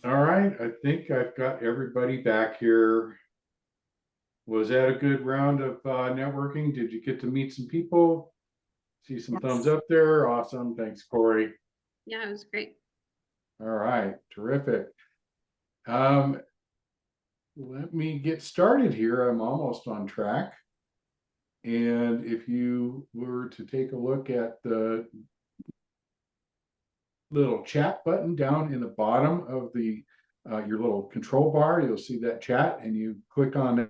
All right, I think I've got everybody back here. Was that a good round of networking? Did you get to meet some people? See some thumbs up there. Awesome. Thanks, Corey. Yeah, it was great. All right, terrific. Let me get started here. I'm almost on track. And if you were to take a look at the little chat button down in the bottom of the your little control bar, you'll see that chat, and you click on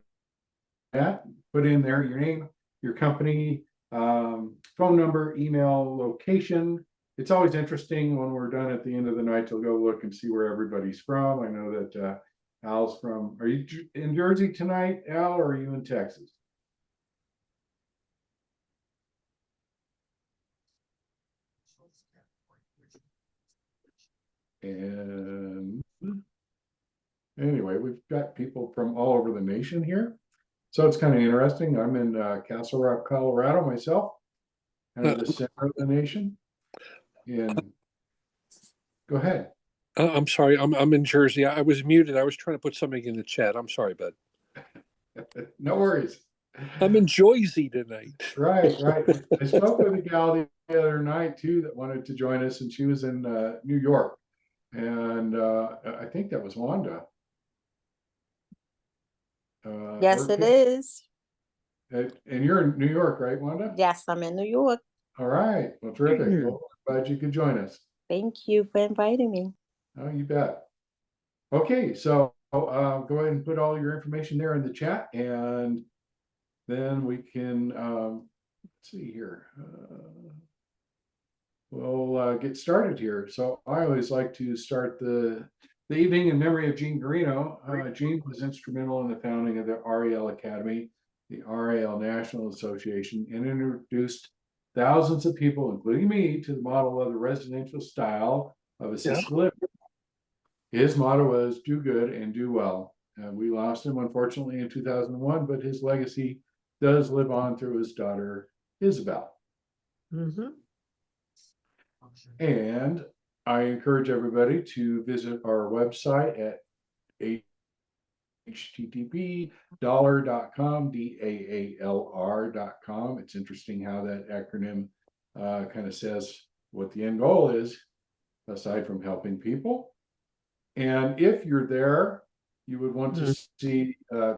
that, put in there your name, your company, phone number, email, location. It's always interesting when we're done at the end of the night to go look and see where everybody's from. I know that Al's from, are you in Jersey tonight, Al, or are you in Texas? And anyway, we've got people from all over the nation here. So it's kind of interesting. I'm in Castle Rock, Colorado myself, kind of the center of the nation. And go ahead. I'm sorry, I'm in Jersey. I was muted. I was trying to put something in the chat. I'm sorry, bud. No worries. I'm in Jersey tonight. Right. I spoke with a gal the other night too that wanted to join us, and she was in New York. And I think that was Wanda. Yes, it is. And you're in New York, right, Wanda? Yes, I'm in New York. All right. Well, terrific. Well, glad you could join us. Thank you for inviting me. Oh, you bet. Okay, so go ahead and put all your information there in the chat, and then we can let's see here. We'll get started here. So I always like to start the evening in memory of Gene Garino. Gene was instrumental in the founding of the RAL Academy, the RAL National Association, and introduced thousands of people, including me, to the model of the residential style of assisted living. His motto was do good and do well. We lost him, unfortunately, in 2001, but his legacy does live on through his daughter, Isabel. And I encourage everybody to visit our website at http://dollar.com, DAALR.com. It's interesting how that acronym kind of says what the end goal is, aside from helping people. And if you're there, you would want to see the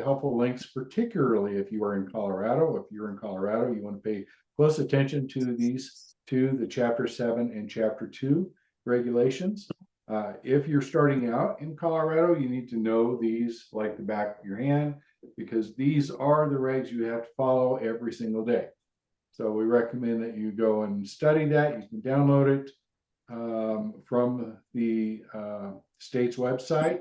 helpful links, particularly if you are in Colorado. If you're in Colorado, you want to pay close attention to these two, the Chapter 7 and Chapter 2 regulations. If you're starting out in Colorado, you need to know these like the back of your hand, because these are the regs you have to follow every single day. So we recommend that you go and study that. You can download it from the state's website.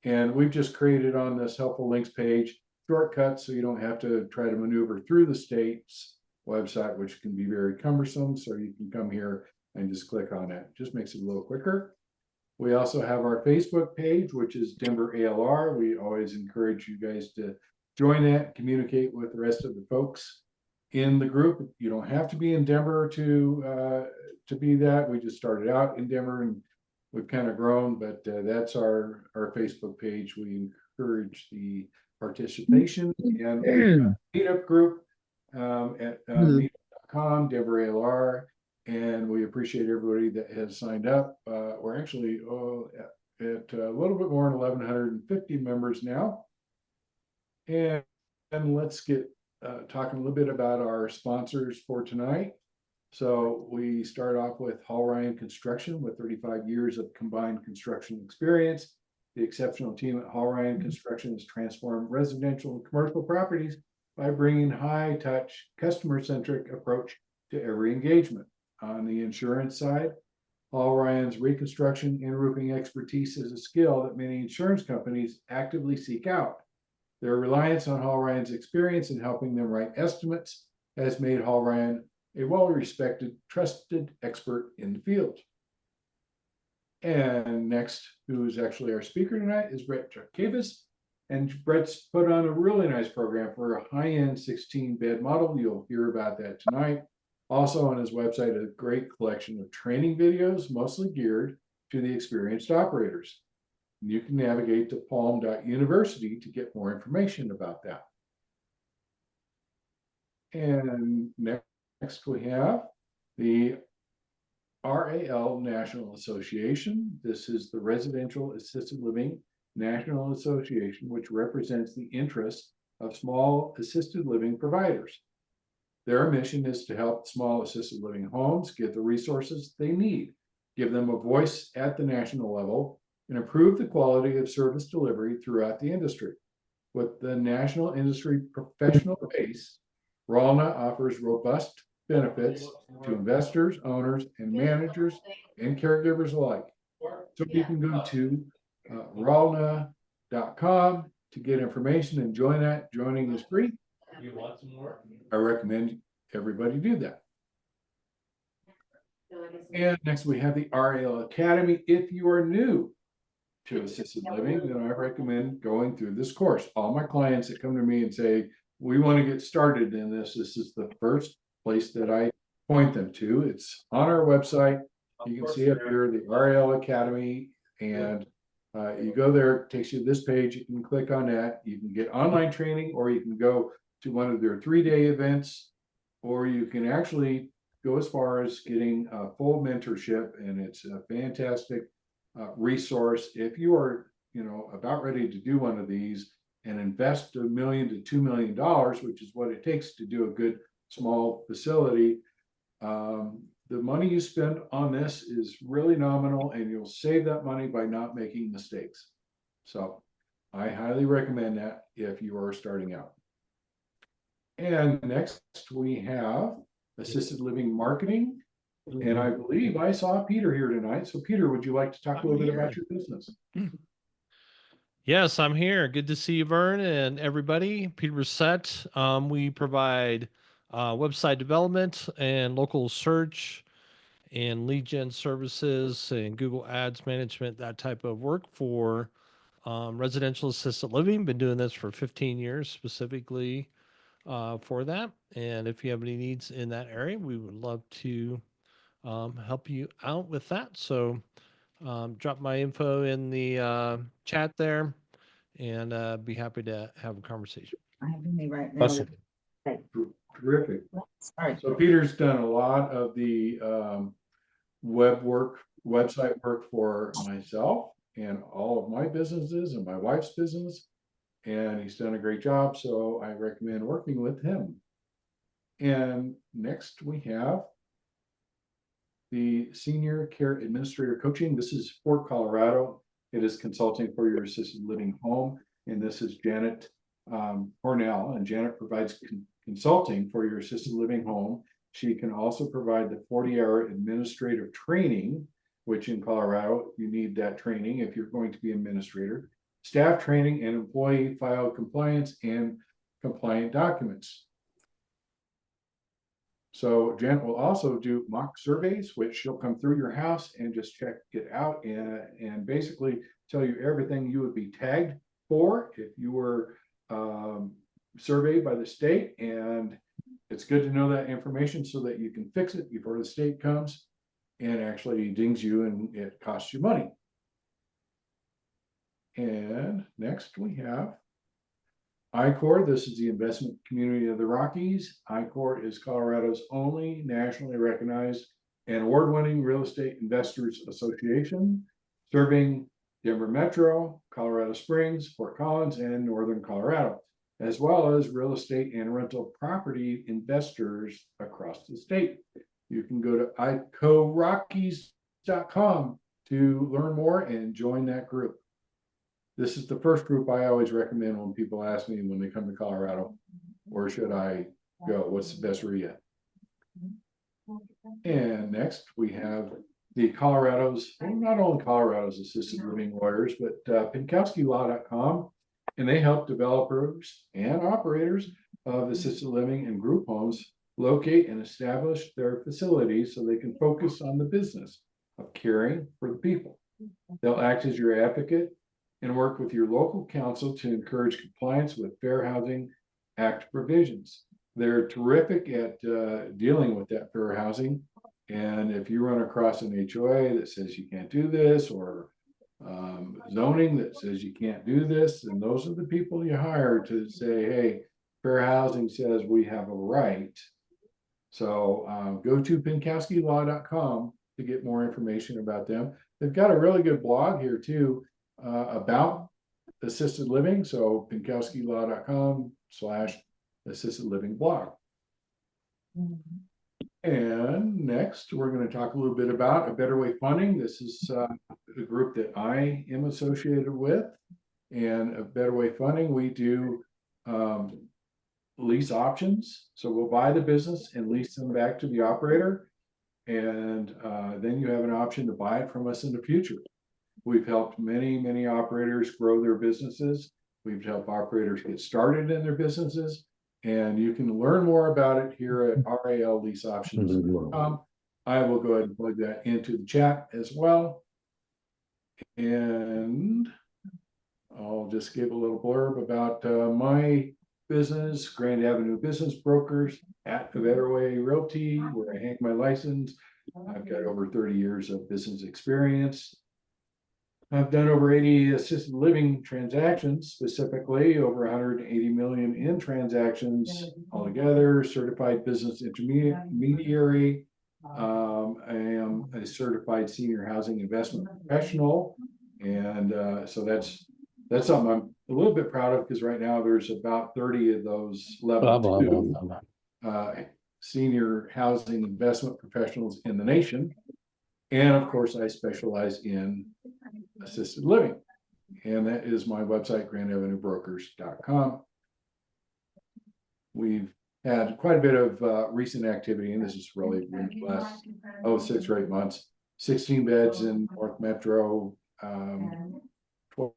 And we've just created on this helpful links page shortcuts so you don't have to try to maneuver through the state's website, which can be very cumbersome. So you can come here and just click on it. Just makes it a little quicker. We also have our Facebook page, which is Denver ALR. We always encourage you guys to join that, communicate with the rest of the folks in the group. You don't have to be in Denver to be that. We just started out in Denver and we've kind of grown, but that's our Facebook page. We encourage the participation, and meetup group at meetup.com, Denver ALR, and we appreciate everybody that has signed up. We're actually at a little bit more than 1,150 members now. And let's get talking a little bit about our sponsors for tonight. So we start off with Hall Ryan Construction with 35 years of combined construction experience. The exceptional team at Hall Ryan Construction has transformed residential and commercial properties by bringing high-touch, customer-centric approach to every engagement. On the insurance side, Hall Ryan's reconstruction and roofing expertise is a skill that many insurance companies actively seek out. Their reliance on Hall Ryan's experience in helping them write estimates has made Hall Ryan a well-respected, trusted expert in the field. And next, who is actually our speaker tonight, is Brett Chotkevys. And Brett's put on a really nice program for a high-end 16-bed model. You'll hear about that tonight. Also on his website, a great collection of training videos, mostly geared to the experienced operators. You can navigate to palm.university to get more information about that. And next we have the RAL National Association. This is the Residential Assisted Living National Association, which represents the interests of small assisted living providers. Their mission is to help small assisted living homes get the resources they need, give them a voice at the national level, and improve the quality of service delivery throughout the industry. With the national industry professional base, RALNA offers robust benefits to investors, owners, and managers and caregivers alike. So you can go to ralna.com to get information and join that. Joining is free. You want some more? I recommend everybody do that. And next we have the RAL Academy. If you are new to assisted living, then I recommend going through this course. All my clients that come to me and say, we want to get started in this, this is the first place that I point them to. It's on our website. You can see up here the RAL Academy, and you go there, it takes you to this page. You can click on that. You can get online training, or you can go to one of their 3-day events, or you can actually go as far as getting full mentorship, and it's a fantastic resource. If you are, about ready to do one of these and invest $1 million to $2 million, which is what it takes to do a good small facility, the money you spend on this is really nominal, and you'll save that money by not making mistakes. So I highly recommend that if you are starting out. And next we have assisted living marketing. And I believe I saw Peter here tonight. So Peter, would you like to talk a little bit about your business? Yes, I'm here. Good to see you, Vern, and everybody. Peter Brissett. We provide website development and local search and lead gen services and Google Ads management, that type of work for residential assisted living. Been doing this for 15 years specifically for that. And if you have any needs in that area, we would love to help you out with that. So drop my info in the chat there, and be happy to have a conversation. I have me right now. Awesome. Terrific. Sorry. So Peter's done a lot of the website work for myself and all of my businesses and my wife's business, and he's done a great job. So I recommend working with him. And next we have the Senior Care Administrator Coaching. This is for Colorado. It is consulting for your assisted living home. And this is Janet Hornell. And Janet provides consulting for your assisted living home. She can also provide the 40-hour administrative training, which in Colorado, you need that training if you're going to be an administrator, staff training, and employee file compliance and compliant documents. So Janet will also do mock surveys, which she'll come through your house and just check it out and basically tell you everything you would be tagged for if you were surveyed by the state. And it's good to know that information so that you can fix it before the state comes and actually dings you and it costs you money. And next we have ICOR. This is the investment community of the Rockies. ICOR is Colorado's only nationally recognized and award-winning real estate investors association, serving Denver Metro, Colorado Springs, Fort Collins, and Northern Colorado, as well as real estate and rental property investors across the state. You can go to icorockies.com to learn more and join that group. This is the first group I always recommend when people ask me when they come to Colorado, where should I go? What's the best REIA? And next we have the Colorado's, well, not only Colorado's assisted living lawyers, but PinkowskiLaw.com, and they help developers and operators of assisted living and group homes locate and establish their facilities so they can focus on the business of caring for the people. They'll act as your advocate and work with your local council to encourage compliance with Fair Housing Act provisions. They're terrific at dealing with that fair housing. And if you run across an HOA that says you can't do this, or zoning that says you can't do this, and those are the people you hire to say, hey, fair housing says we have a right. So go to pinkowskilaw.com to get more information about them. They've got a really good blog here too about assisted living. So pinkowskilaw.com/assisted living blog. And next, we're going to talk a little bit about A Better Way Funding. This is the group that I am associated with. And A Better Way Funding, we do lease options. So we'll buy the business and lease them back to the operator. And then you have an option to buy it from us in the future. We've helped many, many operators grow their businesses. We've helped operators get started in their businesses. And you can learn more about it here at ralleaseoptions.com. I will go ahead and plug that into the chat as well. And I'll just give a little blurb about my business, Grand Avenue Business Brokers at A Better Way Realty, where I hang my license. I've got over 30 years of business experience. I've done over 80 assisted living transactions, specifically over 180 million in transactions altogether. Certified business intermediary. I am a certified senior housing investment professional, and so that's something I'm a little bit proud of, because right now there's about 30 of those level 2 senior housing investment professionals in the nation. And of course, I specialize in assisted living, and that is my website, grandavenuebrokers.com. We've had quite a bit of recent activity, and this is really in the last 6 or 8 months. 16 beds in North Metro, 12.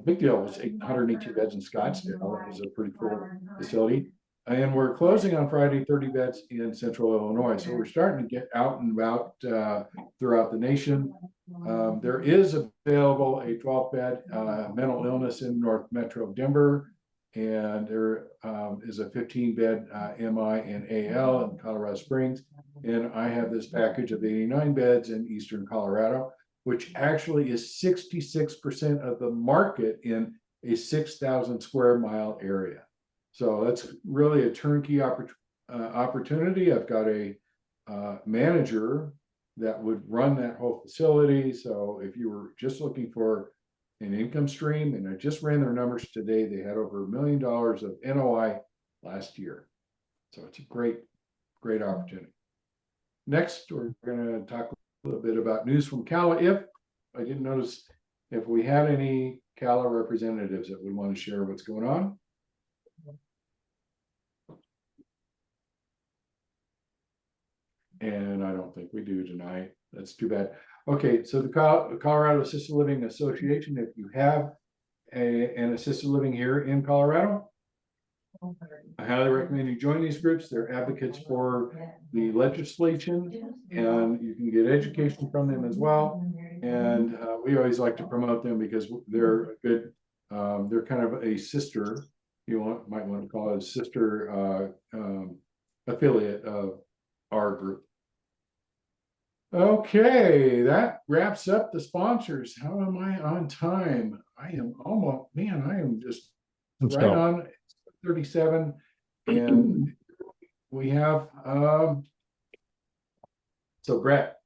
Big deal was 118 beds in Scottsdale. It was a pretty cool facility. And we're closing on Friday 30 beds in Central Illinois. So we're starting to get out and about throughout the nation. There is available a 12-bed mental illness in North Metro Denver. And there is a 15-bed MI and AL in Colorado Springs. And I have this package of 89 beds in Eastern Colorado, which actually is 66% of the market in a 6,000 square mile area. So that's really a turnkey opportunity. I've got a manager that would run that whole facility. So if you were just looking for an income stream, and I just ran their numbers today, they had over $1 million of NOI last year. So it's a great opportunity. Next, we're going to talk a little bit about news from CALA. If I didn't notice if we had any CALA representatives that would want to share what's going on. And I don't think we do tonight. That's too bad. Okay, so the Colorado Assisted Living Association, if you have an assisted living here in Colorado, I highly recommend you join these groups. They're advocates for the legislation, and you can get education from them as well. And we always like to promote them because they're good. They're kind of a sister, might want to call it a sister affiliate of our group. Okay, that wraps up the sponsors. How am I on time? I am almost, man, I am just on 37. And we have so Brett.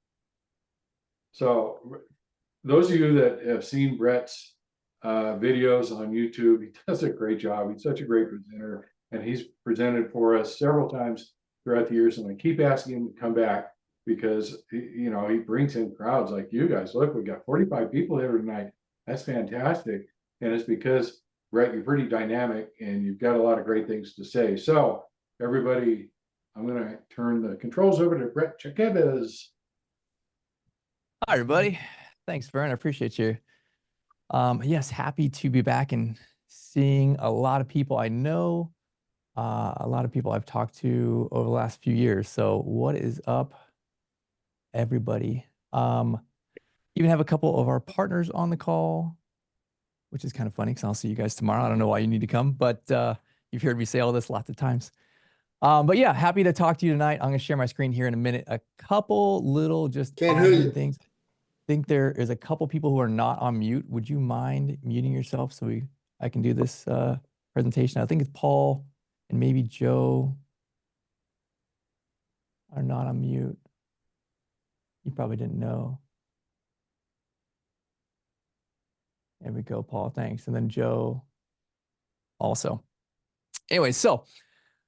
So those of you that have seen Brett's videos on YouTube, he does a great job. He's such a great presenter, and he's presented for us several times throughout the years, and I keep asking him to come back, because he brings in crowds like you guys. Look, we got 45 people here tonight. That's fantastic. And it's because, Brett, you're pretty dynamic and you've got a lot of great things to say. So everybody, I'm going to turn the controls over to Brett Chotkevys. Hi, everybody. Thanks, Vern. I appreciate you. Yes, happy to be back and seeing a lot of people I know a lot of people I've talked to over the last few years. So what is up, everybody? Even have a couple of our partners on the call, which is kind of funny because I'll see you guys tomorrow. I don't know why you need to come, but you've heard me say all this lots of times. But yeah, happy to talk to you tonight. I'm going to share my screen here in a minute. A couple little just admin things. I think there is a couple people who are not on mute. Would you mind muting yourself so I can do this presentation? I think it's Paul and maybe Joe are not on mute. You probably didn't know. There we go, Paul. Thanks. And then Joe also. Anyway, so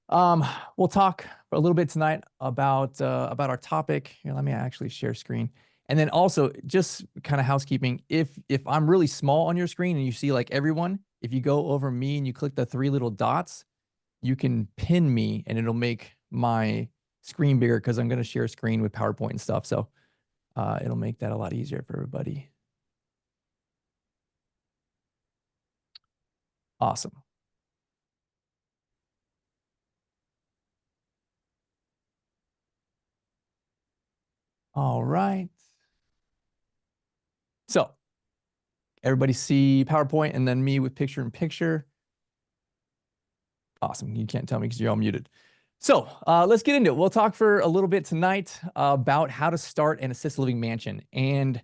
we'll talk for a little bit tonight about our topic. Here, let me actually share screen. And then also just kind of housekeeping. If I'm really small on your screen and you see like everyone, if you go over me and you click the 3 little dots, you can pin me and it'll make my screen bigger because I'm going to share screen with PowerPoint and stuff. So it'll make that a lot easier for everybody. Awesome. All right. So everybody see PowerPoint and then me with picture in picture. Awesome. You can't tell me because you're all muted. So let's get into it. We'll talk for a little bit tonight about how to start an assisted living mansion. And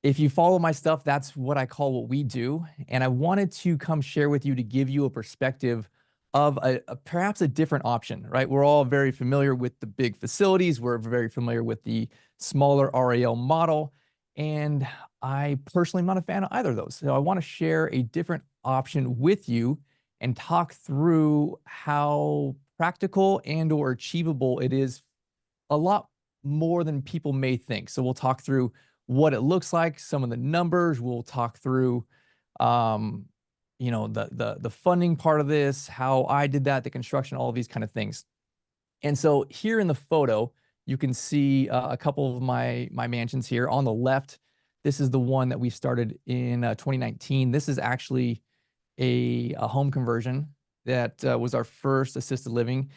if you follow my stuff, that's what I call what we do. And I wanted to come share with you to give you a perspective of perhaps a different option, right? We're all very familiar with the big facilities. We're very familiar with the smaller RAL model. And I personally am not a fan of either of those. So I want to share a different option with you and talk through how practical and or achievable it is, a lot more than people may think. So we'll talk through what it looks like, some of the numbers. We'll talk through, you know, the funding part of this, how I did that, the construction, all of these kind of things. And so here in the photo, you can see a couple of my mansions here. On the left, this is the one that we started in 2019. This is actually a home conversion that was our first assisted living.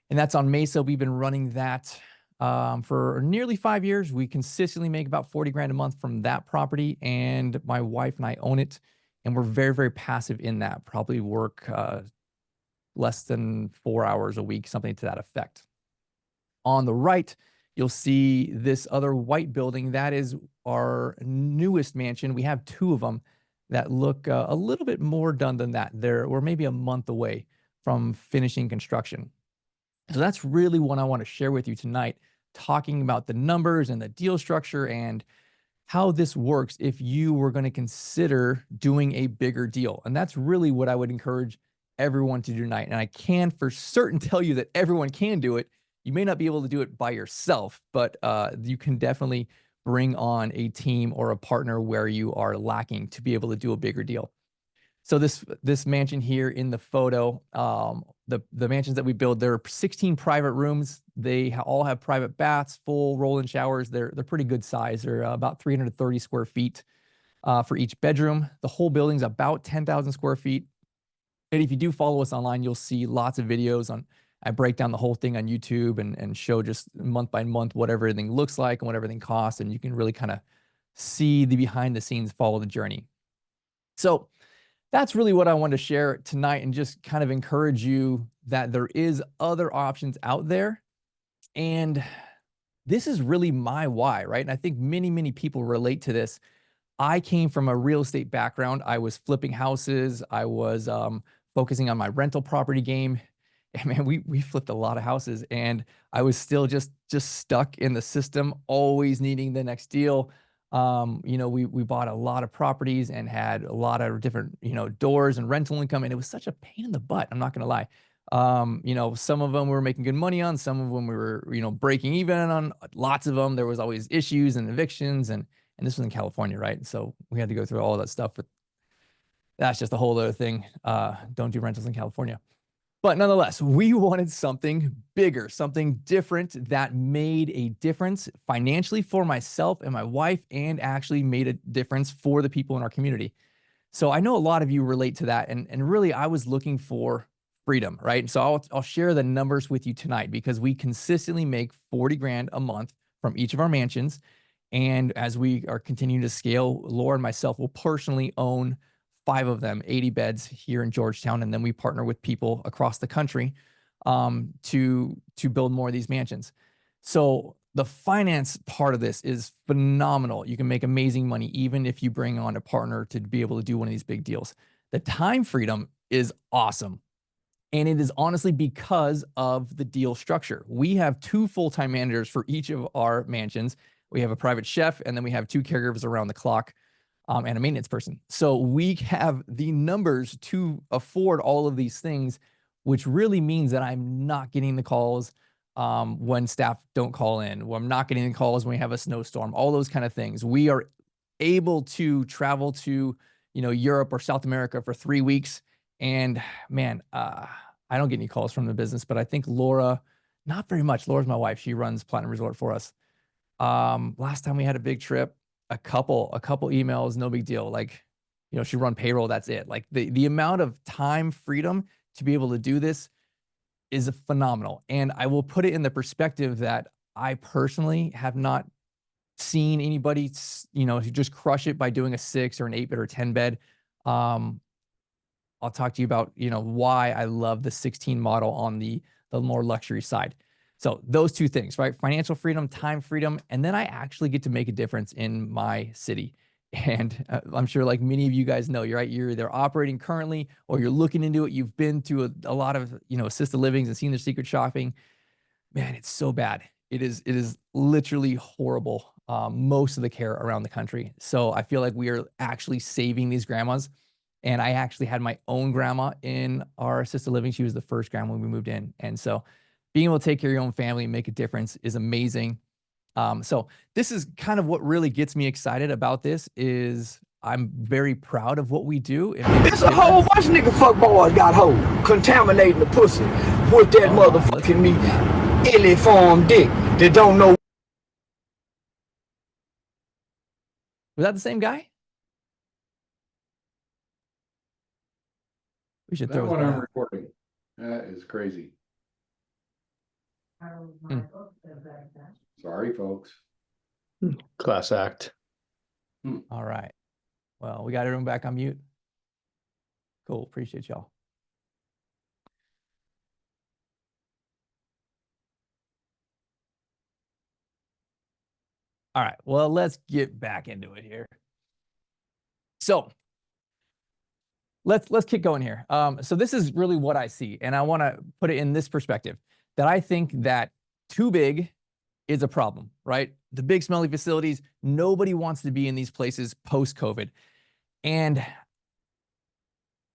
And that's on Mesa. We've been running that for nearly 5 years. We consistently make about 40 grand a month from that property. And my wife and I own it. And we're very, very passive in that. Probably work less than 4 hours a week, something to that effect. On the right, you'll see this other white building. That is our newest mansion. We have 2 of them that look a little bit more done than that. We're maybe a month away from finishing construction. So that's really what I want to share with you tonight, talking about the numbers and the deal structure and how this works if you were going to consider doing a bigger deal. And that's really what I would encourage everyone to do tonight. And I can for certain tell you that everyone can do it. You may not be able to do it by yourself, but you can definitely bring on a team or a partner where you are lacking to be able to do a bigger deal. So this mansion here in the photo, the mansions that we build, there are 16 private rooms. They all have private baths, full roll-in showers. They're pretty good size. They're about 330 square feet for each bedroom. The whole building's about 10,000 square feet. And if you do follow us online, you'll see lots of videos on. I break down the whole thing on YouTube and show just month by month what everything looks like and what everything costs, and you can really kind of see the behind the scenes, follow the journey. So that's really what I wanted to share tonight and just kind of encourage you that there is other options out there. And this is really my why, right? And I think many, many people relate to this. I came from a real estate background. I was flipping houses. I was focusing on my rental property game. And man, we flipped a lot of houses, and I was still just stuck in the system, always needing the next deal. You know, we bought a lot of properties and had a lot of different, you know, doors and rental income, and it was such a pain in the butt. I'm not going to lie. You know, some of them we were making good money on, some of them we were, you know, breaking even on. Lots of them there was always issues and evictions, and this was in California, right? So we had to go through all that stuff. But that's just a whole other thing. Don't do rentals in California. But nonetheless, we wanted something bigger, something different that made a difference financially for myself and my wife, and actually made a difference for the people in our community. So I know a lot of you relate to that. And really, I was looking for freedom, right? So I'll share the numbers with you tonight because we consistently make 40 grand a month from each of our mansions. And as we are continuing to scale, Laura and myself will personally own 5 of them, 80 beds here in Georgetown. And then we partner with people across the country to build more of these mansions. So the finance part of this is phenomenal. You can make amazing money even if you bring on a partner to be able to do one of these big deals. The time freedom is awesome. And it is honestly because of the deal structure. We have 2 full-time managers for each of our mansions. We have a private chef, and then we have 2 caregivers around the clock and a maintenance person. So we have the numbers to afford all of these things, which really means that I'm not getting the calls when staff don't call in. Well, I'm not getting the calls when we have a snowstorm, all those kind of things. We are able to travel to, Europe or South America for 3 weeks. And man, I don't get any calls from the business, but I think Laura, not very much. Laura's my wife. She runs Platinum Resort for us. Last time we had a big trip, a couple emails, no big deal. Like, she run payroll. That's it. Like the amount of time freedom to be able to do this is phenomenal. And I will put it in the perspective that I personally have not seen anybody, who just crush it by doing a 6 or an 8 bed or 10 bed. I'll talk to you about, why I love the 16 model on the more luxury side. So those 2 things, right? Financial freedom, time freedom, and then I actually get to make a difference in my city. And I'm sure like many of you guys know, you're either operating currently or you're looking into it. You've been to a lot of, assisted livings and seen their secret shopping. Man, it's so bad. It is literally horrible. Most of the care around the country. So I feel like we are actually saving these grandmas. And I actually had my own grandma in our assisted living. She was the first grandma when we moved in. And so being able to take care of your own family and make a difference is amazing. So this is kind of what really gets me excited about this is I'm very proud of what we do. It's a whole bunch of nigga fuck boys got hold, contaminating the pussy with that motherfucking me illy form dick that don't know. Was that the same guy? We should That throw one his I'm out. recording. That is crazy. Sorry, folks. Class act. All right. Well, we got everyone back on mute. Cool. Appreciate y'all. All right. Well, let's get back into it here. So let's keep going here. So this is really what I see, and I want to put it in this perspective that I think that too big is a problem, right? The big smelly facilities, nobody wants to be in these places post-COVID. And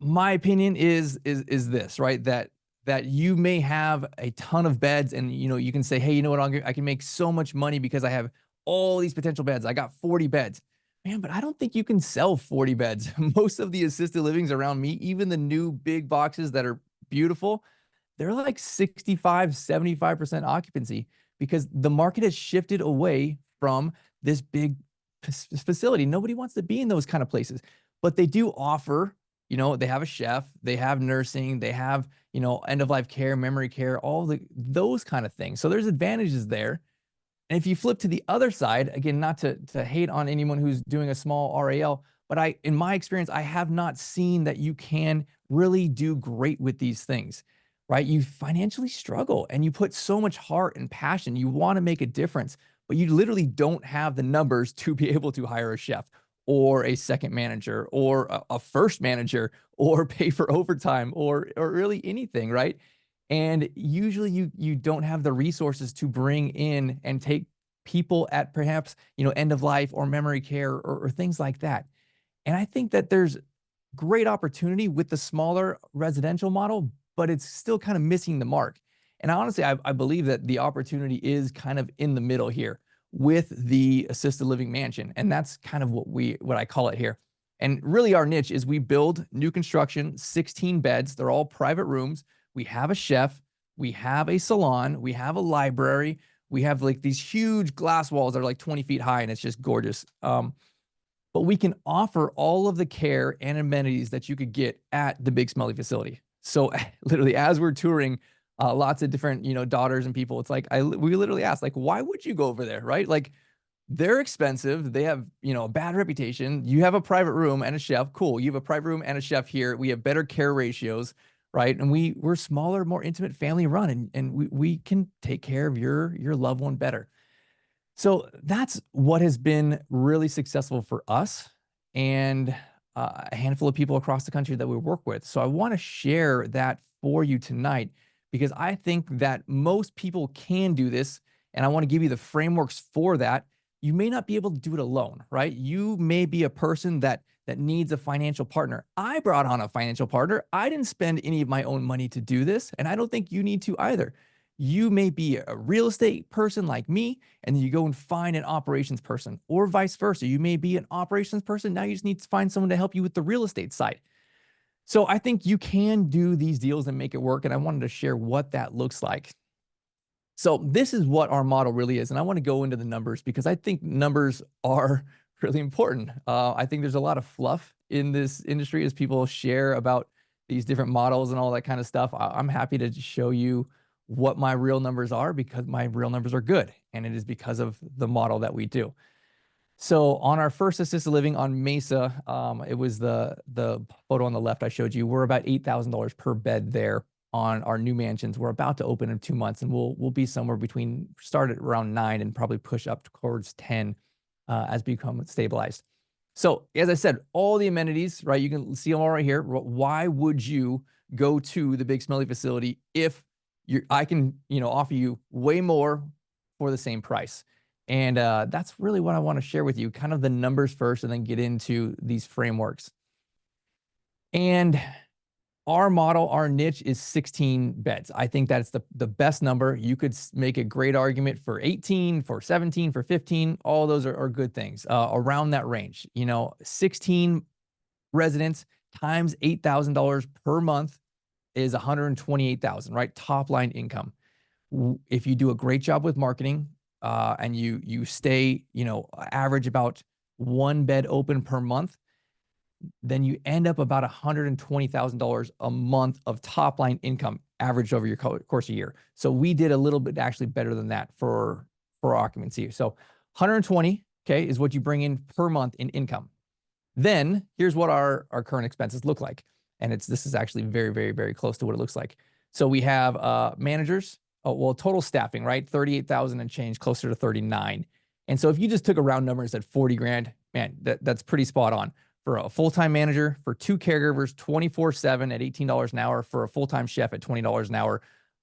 my opinion is this, right? That you may have a ton of beds and you can say, hey, you know what, I can make so much money because I have all these potential beds. I got 40 beds. Man, but I don't think you can sell 40 beds. Most of the assisted livings around me, even the new big boxes that are beautiful, they're like 65, 75% occupancy because the market has shifted away from this big facility. Nobody wants to be in those kind of places, but they do offer, they have a chef, they have nursing, they have, end of life care, memory care, all those kind of things. So there's advantages there. And if you flip to the other side, again, not to hate on anyone who's doing a small RAL, but in my experience, I have not seen that you can really do great with these things, right? You financially struggle and you put so much heart and passion. You want to make a difference, but you literally don't have the numbers to be able to hire a chef or a second manager or a first manager or pay for overtime or really anything, right? And usually you don't have the resources to bring in and take people at perhaps, end of life or memory care or things like that. And I think that there's great opportunity with the smaller residential model, but it's still kind of missing the mark. And honestly, I believe that the opportunity is kind of in the middle here with the assisted living mansion. And that's kind of what I call it here. And really our niche is we build new construction, 16 beds. They're all private rooms. We have a chef, we have a salon, we have a library, we have like these huge glass walls that are like 20 feet high and it's just gorgeous. But we can offer all of the care and amenities that you could get at the big smelly facility. So literally, as we're touring lots of different, daughters and people, it's like, we literally ask, like, why would you go over there? Right? Like, they're expensive. They have, a bad reputation. You have a private room and a chef. Cool. You have a private room and a chef here. We have better care ratios, right? And we're smaller, more intimate, family run, and we can take care of your loved one better. So that's what has been really successful for us and a handful of people across the country that we work with. So I want to share that for you tonight because I think that most people can do this, and I want to give you the frameworks for that. You may not be able to do it alone, right? You may be a person that needs a financial partner. I brought on a financial partner. I didn't spend any of my own money to do this, and I don't think you need to either. You may be a real estate person like me, and then you go and find an operations person, or vice versa. You may be an operations person. Now you just need to find someone to help you with the real estate side. So I think you can do these deals and make it work. And I wanted to share what that looks like. So this is what our model really is. And I want to go into the numbers because I think numbers are really important. I think there's a lot of fluff in this industry as people share about these different models and all that kind of stuff. I'm happy to show you what my real numbers are because my real numbers are good. And it is because of the model that we do. So on our first assisted living on Mesa, it was the photo on the left I showed you. We're about $8,000 per bed there. On our new mansions, we're about to open in 2 months, and we'll be somewhere between start at around 9 and probably push up towards 10 as we become stabilized. So as I said, all the amenities, right? You can see them all right here. Why would you go to the big smelly facility if I can offer you way more for the same price? And that's really what I want to share with you, kind of the numbers first, and then get into these frameworks. And our model, our niche is 16 beds. I think that's the best number. You could make a great argument for 18, for 17, for 15. All those are good things around that range. 16 residents times $8,000 per month is $128,000, right? Top line income. If you do a great job with marketing and you stay, average about 1 bed open per month, then you end up about $120,000 a month of top line income averaged over your course of a year. So we did a little bit actually better than that for occupancy. So 120, okay, is what you bring in per month in income. Then here's what our current expenses look like. And this is actually very, very, very close to what it looks like. So we have managers, total staffing, right? 38,000 and change, closer to 39. And so if you just took a round number and said 40 grand, man, that's pretty spot on. For a full-time manager, for 2 caregivers, 24/7 at $18 an hour, for a full-time chef at $20 an hour,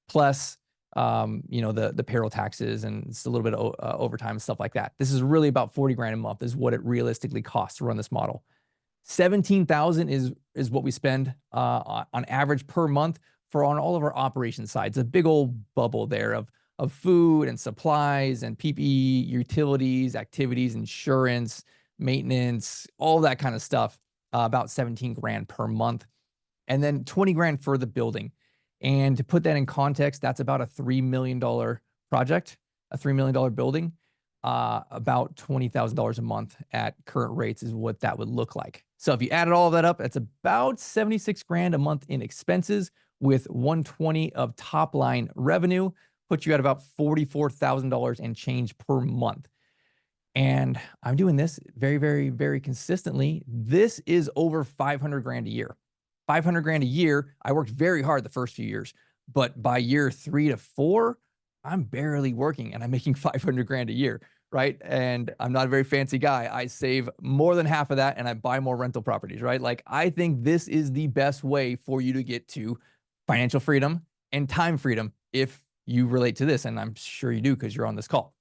plus, the payroll taxes and it's a little bit of overtime and stuff like that. This is really about 40 grand a month is what it realistically costs to run this model. 17,000 is what we spend on average per month on all of our operation sides. A big old bubble there of food and supplies and PPE, utilities, activities, insurance, maintenance, all that kind of stuff, about 17 grand per month. And then 20 grand for the building. And to put that in context, that's about a $3 million project, a $3 million building. About $20,000 a month at current rates is what that would look like. So if you added all of that up, that's about 76 grand a month in expenses with 120 of top line revenue, puts you at about $44,000 and change per month. And I'm doing this very, very, very consistently. This is over 500 grand a year. 500 grand a year. I worked very hard the first few years, but by year 3 to 4, I'm barely working and I'm making 500 grand a year, right? And I'm not a very fancy guy. I save more than half of that and I buy more rental properties, right? Like, I think this is the best way for you to get to financial freedom and time freedom if you relate to this. And I'm sure you do because you're on this call.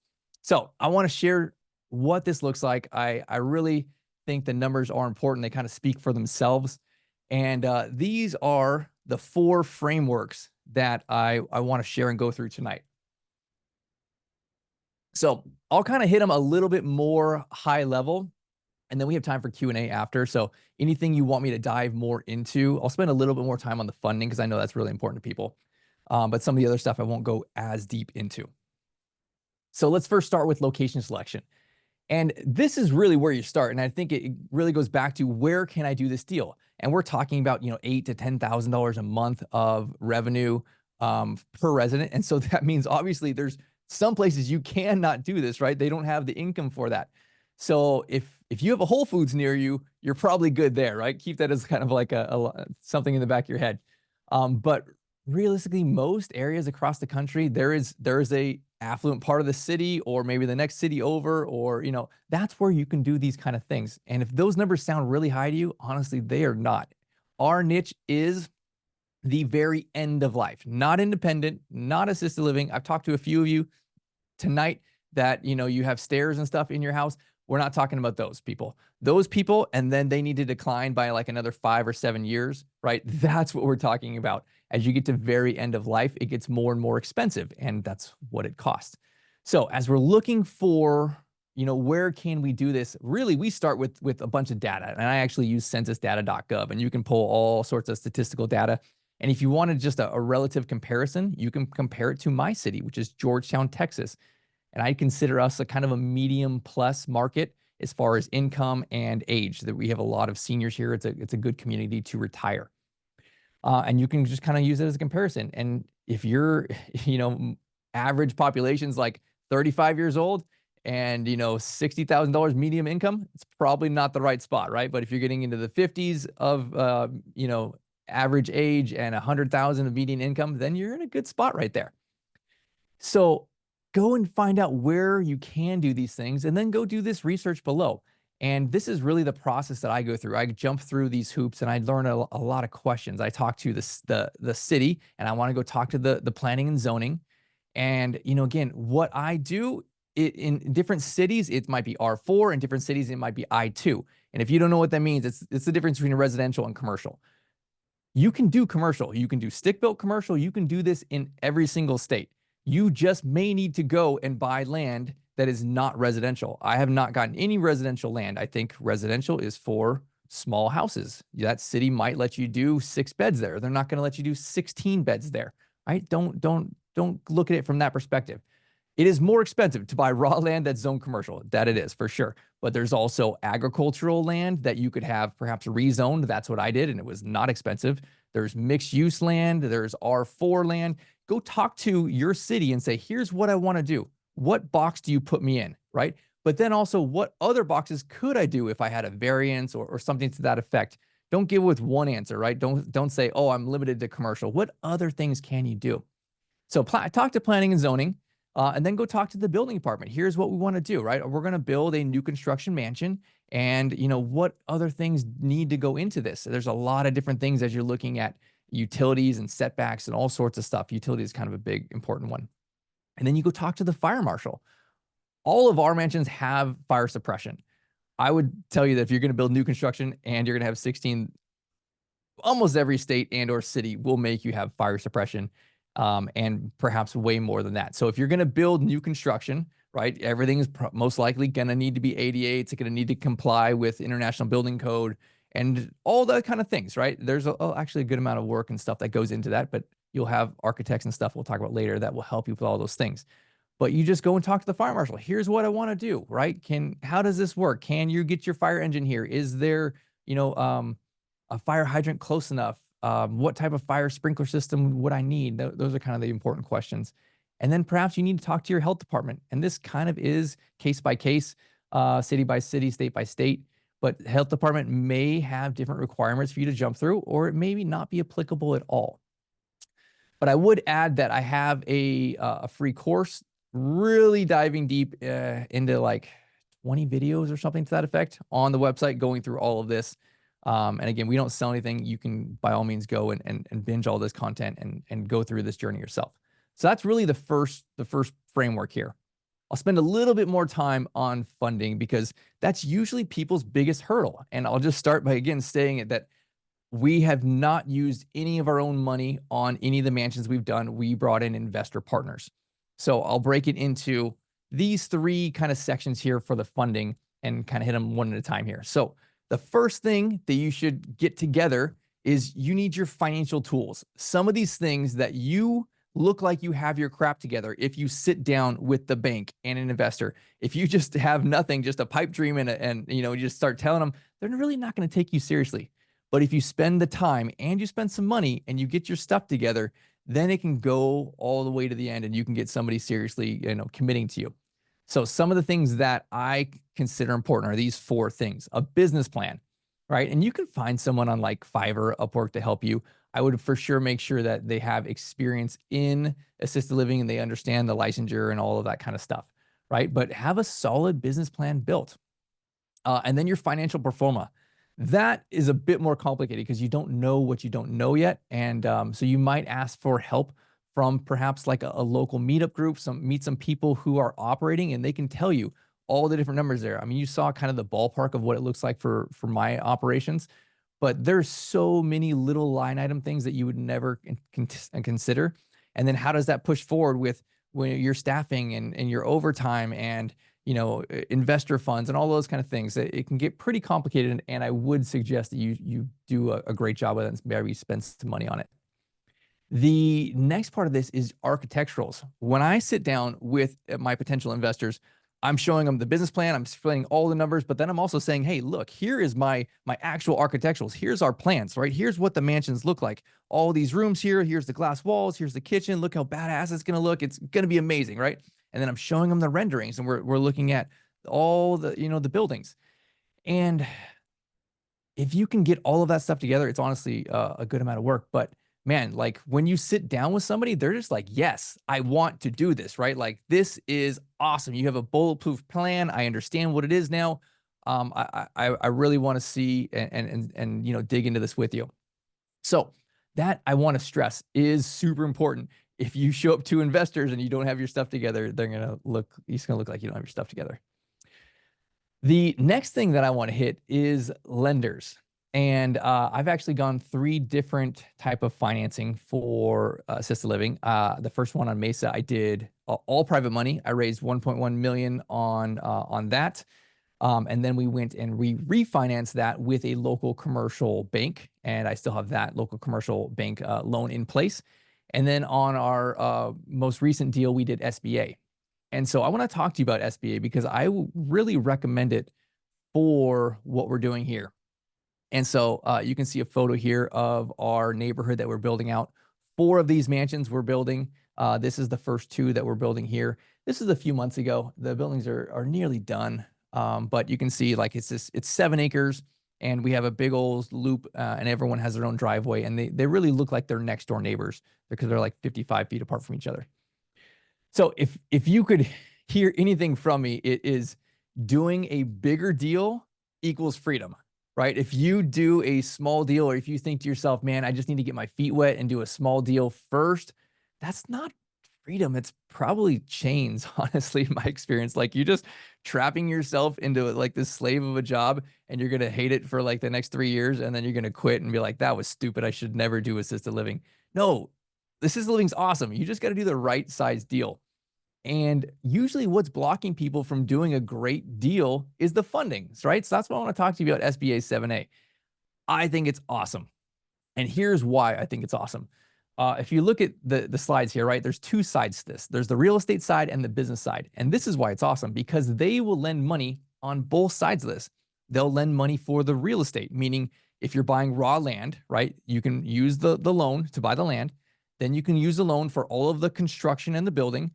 So I want to share what this looks like. I really think the numbers are important. They kind of speak for themselves. And these are the 4 frameworks that I want to share and go through tonight. So I'll kind of hit them a little bit more high level, and then we have time for Q&A after. So anything you want me to dive more into, I'll spend a little bit more time on the funding because I know that's really important to people. But some of the other stuff I won't go as deep into. So let's first start with location selection. And this is really where you start. And I think it really goes back to, where can I do this deal? And we're talking about, $8,000 to $10,000 a month of revenue per resident. And so that means obviously there's some places you cannot do this, right? They don't have the income for that. So if you have a Whole Foods near you, you're probably good there, right? Keep that as kind of like something in the back of your head. But realistically, most areas across the country, there is a affluent part of the city, or maybe the next city over, or, that's where you can do these kind of things. And if those numbers sound really high to you, honestly, they are not. Our niche is the very end of life, not independent, not assisted living. I've talked to a few of you tonight that, you have stairs and stuff in your house. We're not talking about those people, and then they need to decline by like another 5 or 7 years, right? That's what we're talking about. As you get to very end of life, it gets more and more expensive, and that's what it costs. So as we're looking for, where can we do this? Really, we start with a bunch of data, and I actually use censusdata.gov, and you can pull all sorts of statistical data. And if you wanted just a relative comparison, you can compare it to my city, which is Georgetown, Texas. And I consider us a kind of a medium plus market as far as income and age, that we have a lot of seniors here. It's a good community to retire. And you can just kind of use it as a comparison. And if your, average population's like 35 years old and, $60,000 medium income, it's probably not the right spot, right? But if you're getting into the 50s of, average age and 100,000 of median income, then you're in a good spot right there. So go and find out where you can do these things, and then go do this research below. And this is really the process that I go through. I jump through these hoops and I learn a lot of questions. I talk to the city, and I want to go talk to the planning and zoning. And, again, what I do in different cities, it might be R4. In different cities, it might be I2. And if you don't know what that means, it's the difference between residential and commercial. You can do commercial. You can do stick-built commercial. You can do this in every single state. You just may need to go and buy land that is not residential. I have not gotten any residential land. I think residential is for small houses. That city might let you do 6 beds there. They're not going to let you do 16 beds there, right? Don't look at it from that perspective. It is more expensive to buy raw land that's zoned commercial. That it is, for sure. But there's also agricultural land that you could have perhaps rezoned. That's what I did, and it was not expensive. There's mixed use land. There's R4 land. Go talk to your city and say, here's what I want to do. What box do you put me in, right? But then also, what other boxes could I do if I had a variance or something to that effect? Don't give with one answer, right? Don't say, oh, I'm limited to commercial. What other things can you do? So talk to planning and zoning. And then go talk to the building department. Here's what we want to do, right? We're going to build a new construction mansion, and what other things need to go into this? There's a lot of different things as you're looking at utilities and setbacks and all sorts of stuff. Utility is kind of a big, important one. And then you go talk to the fire marshal. All of our mansions have fire suppression. I would tell you that if you're going to build new construction and you're going to have 16, almost every state and or city will make you have fire suppression. And perhaps way more than that. So if you're going to build new construction, right, everything is most likely going to need to be ADA. It's going to need to comply with International Building Code and all that kind of things, right? There's actually a good amount of work and stuff that goes into that, but you'll have architects and stuff we'll talk about later that will help you with all those things. But you just go and talk to the fire marshal. Here's what I want to do, right? How does this work? Can you get your fire engine here? Is there, a fire hydrant close enough? What type of fire sprinkler system would I need? Those are kind of the important questions. And then perhaps you need to talk to your health department. And this kind of is case by case, city by city, state by state. But health department may have different requirements for you to jump through, or it may not be applicable at all. But I would add that I have a free course really diving deep into like 20 videos or something to that effect on the website, going through all of this. And again, we don't sell anything. You can by all means go and binge all this content and go through this journey yourself. So that's really the first framework here. I'll spend a little bit more time on funding because that's usually people's biggest hurdle. And I'll just start by again saying that we have not used any of our own money on any of the mansions we've done. We brought in investor partners. So I'll break it into these 3 kind of sections here for the funding and kind of hit them one at a time here. So the first thing that you should get together is you need your financial tools. Some of these things that you look like you have your crap together if you sit down with the bank and an investor. If you just have nothing, just a pipe dream and you know, you just start telling them, they're really not going to take you seriously. But if you spend the time and you spend some money and you get your stuff together, then it can go all the way to the end and you can get somebody seriously, you know, committing to you. So some of the things that I consider important are these 4 things: a business plan, right? And you can find someone on like Fiverr, Upwork to help you. I would for sure make sure that they have experience in assisted living and they understand the licensure and all of that kind of stuff, right? But have a solid business plan built. And then your financial pro forma. That is a bit more complicated because you don't know what you don't know yet. And so you might ask for help from perhaps like a local meetup group, meet some people who are operating and they can tell you all the different numbers there. I mean, you saw kind of the ballpark of what it looks like for my operations, but there's so many little line item things that you would never consider. And then how does that push forward with when you're staffing and your overtime and, you know, investor funds and all those kind of things? It can get pretty complicated. And I would suggest that you do a great job with it and maybe spend some money on it. The next part of this is architecturals. When I sit down with my potential investors, I'm showing them the business plan, I'm explaining all the numbers, but then I'm also saying, hey, look, here is my actual architecturals. Here's our plans, right? Here's what the mansions look like. All these rooms here, here's the glass walls, here's the kitchen. Look how badass it's going to look. It's going to be amazing, right? And then I'm showing them the renderings and we're looking at all the, you know, the buildings. And if you can get all of that stuff together, it's honestly a good amount of work. But man, like when you sit down with somebody, they're just like, yes, I want to do this, right? Like, this is awesome. You have a bulletproof plan. I understand what it is now. I really want to see and, you know, dig into this with you. So that, I want to stress, is super important. If you show up to investors and you don't have your stuff together, it's going to look like you don't have your stuff together. The next thing that I want to hit is lenders. And I've actually gone 3 different type of financing for assisted living. The first one on Mesa, I did all private money. I raised 1.1 million on that. And then we went and we refinanced that with a local commercial bank. And I still have that local commercial bank loan in place. And then on our most recent deal, we did SBA. And so I want to talk to you about SBA because I really recommend it for what we're doing here. And so you can see a photo here of our neighborhood that we're building out. 4 of these mansions we're building. This is the first 2 that we're building here. This is a few months ago. The buildings are nearly done. But you can see like it's 7 acres and we have a big old loop and everyone has their own driveway and they really look like they're next door neighbors because they're like 55 feet apart from each other. So if you could hear anything from me, it is doing a bigger deal equals freedom, right? If you do a small deal or if you think to yourself, man, I just need to get my feet wet and do a small deal first, that's not freedom. It's probably chains, honestly, in my experience. Like you're just trapping yourself into like this slave of a job and you're going to hate it for like the next 3 years. And then you're going to quit and be like, that was stupid. I should never do assisted living. No, assisted living's awesome. You just got to do the right size deal. And usually what's blocking people from doing a great deal is the fundings, right? So that's what I want to talk to you about SBA 7A. I think it's awesome. And here's why I think it's awesome. If you look at the slides here, right, there's 2 sides to this. There's the real estate side and the business side. And this is why it's awesome, because they will lend money on both sides of this. They'll lend money for the real estate, meaning if you're buying raw land, right, you can use the loan to buy the land. Then you can use the loan for all of the construction and the building,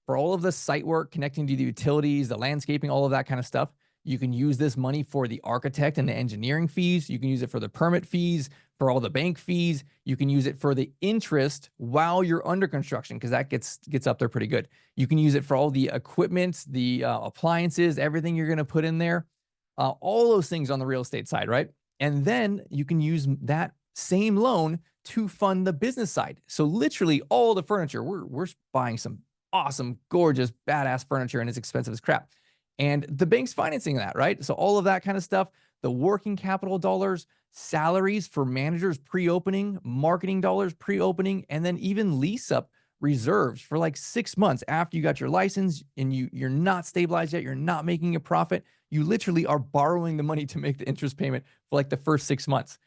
for all of the site work connecting to the utilities, the landscaping, all of that kind of stuff. You can use this money for the architect and the engineering fees. You can use it for the permit fees, for all the bank fees. You can use it for the interest while you're under construction, because that gets up there pretty good. You can use it for all the equipment, the appliances, everything you're going to put in there, all those things on the real estate side, right? And then you can use that same loan to fund the business side. So literally all the furniture, we're buying some awesome, gorgeous, badass furniture, and it's expensive as crap. And the bank's financing that, right? So all of that kind of stuff, the working capital dollars, salaries for managers pre-opening, marketing dollars pre-opening, and then even lease up reserves for like 6 months after you got your license and you're not stabilized yet, you're not making a profit. You literally are borrowing the money to make the interest payment for like the first 6 months.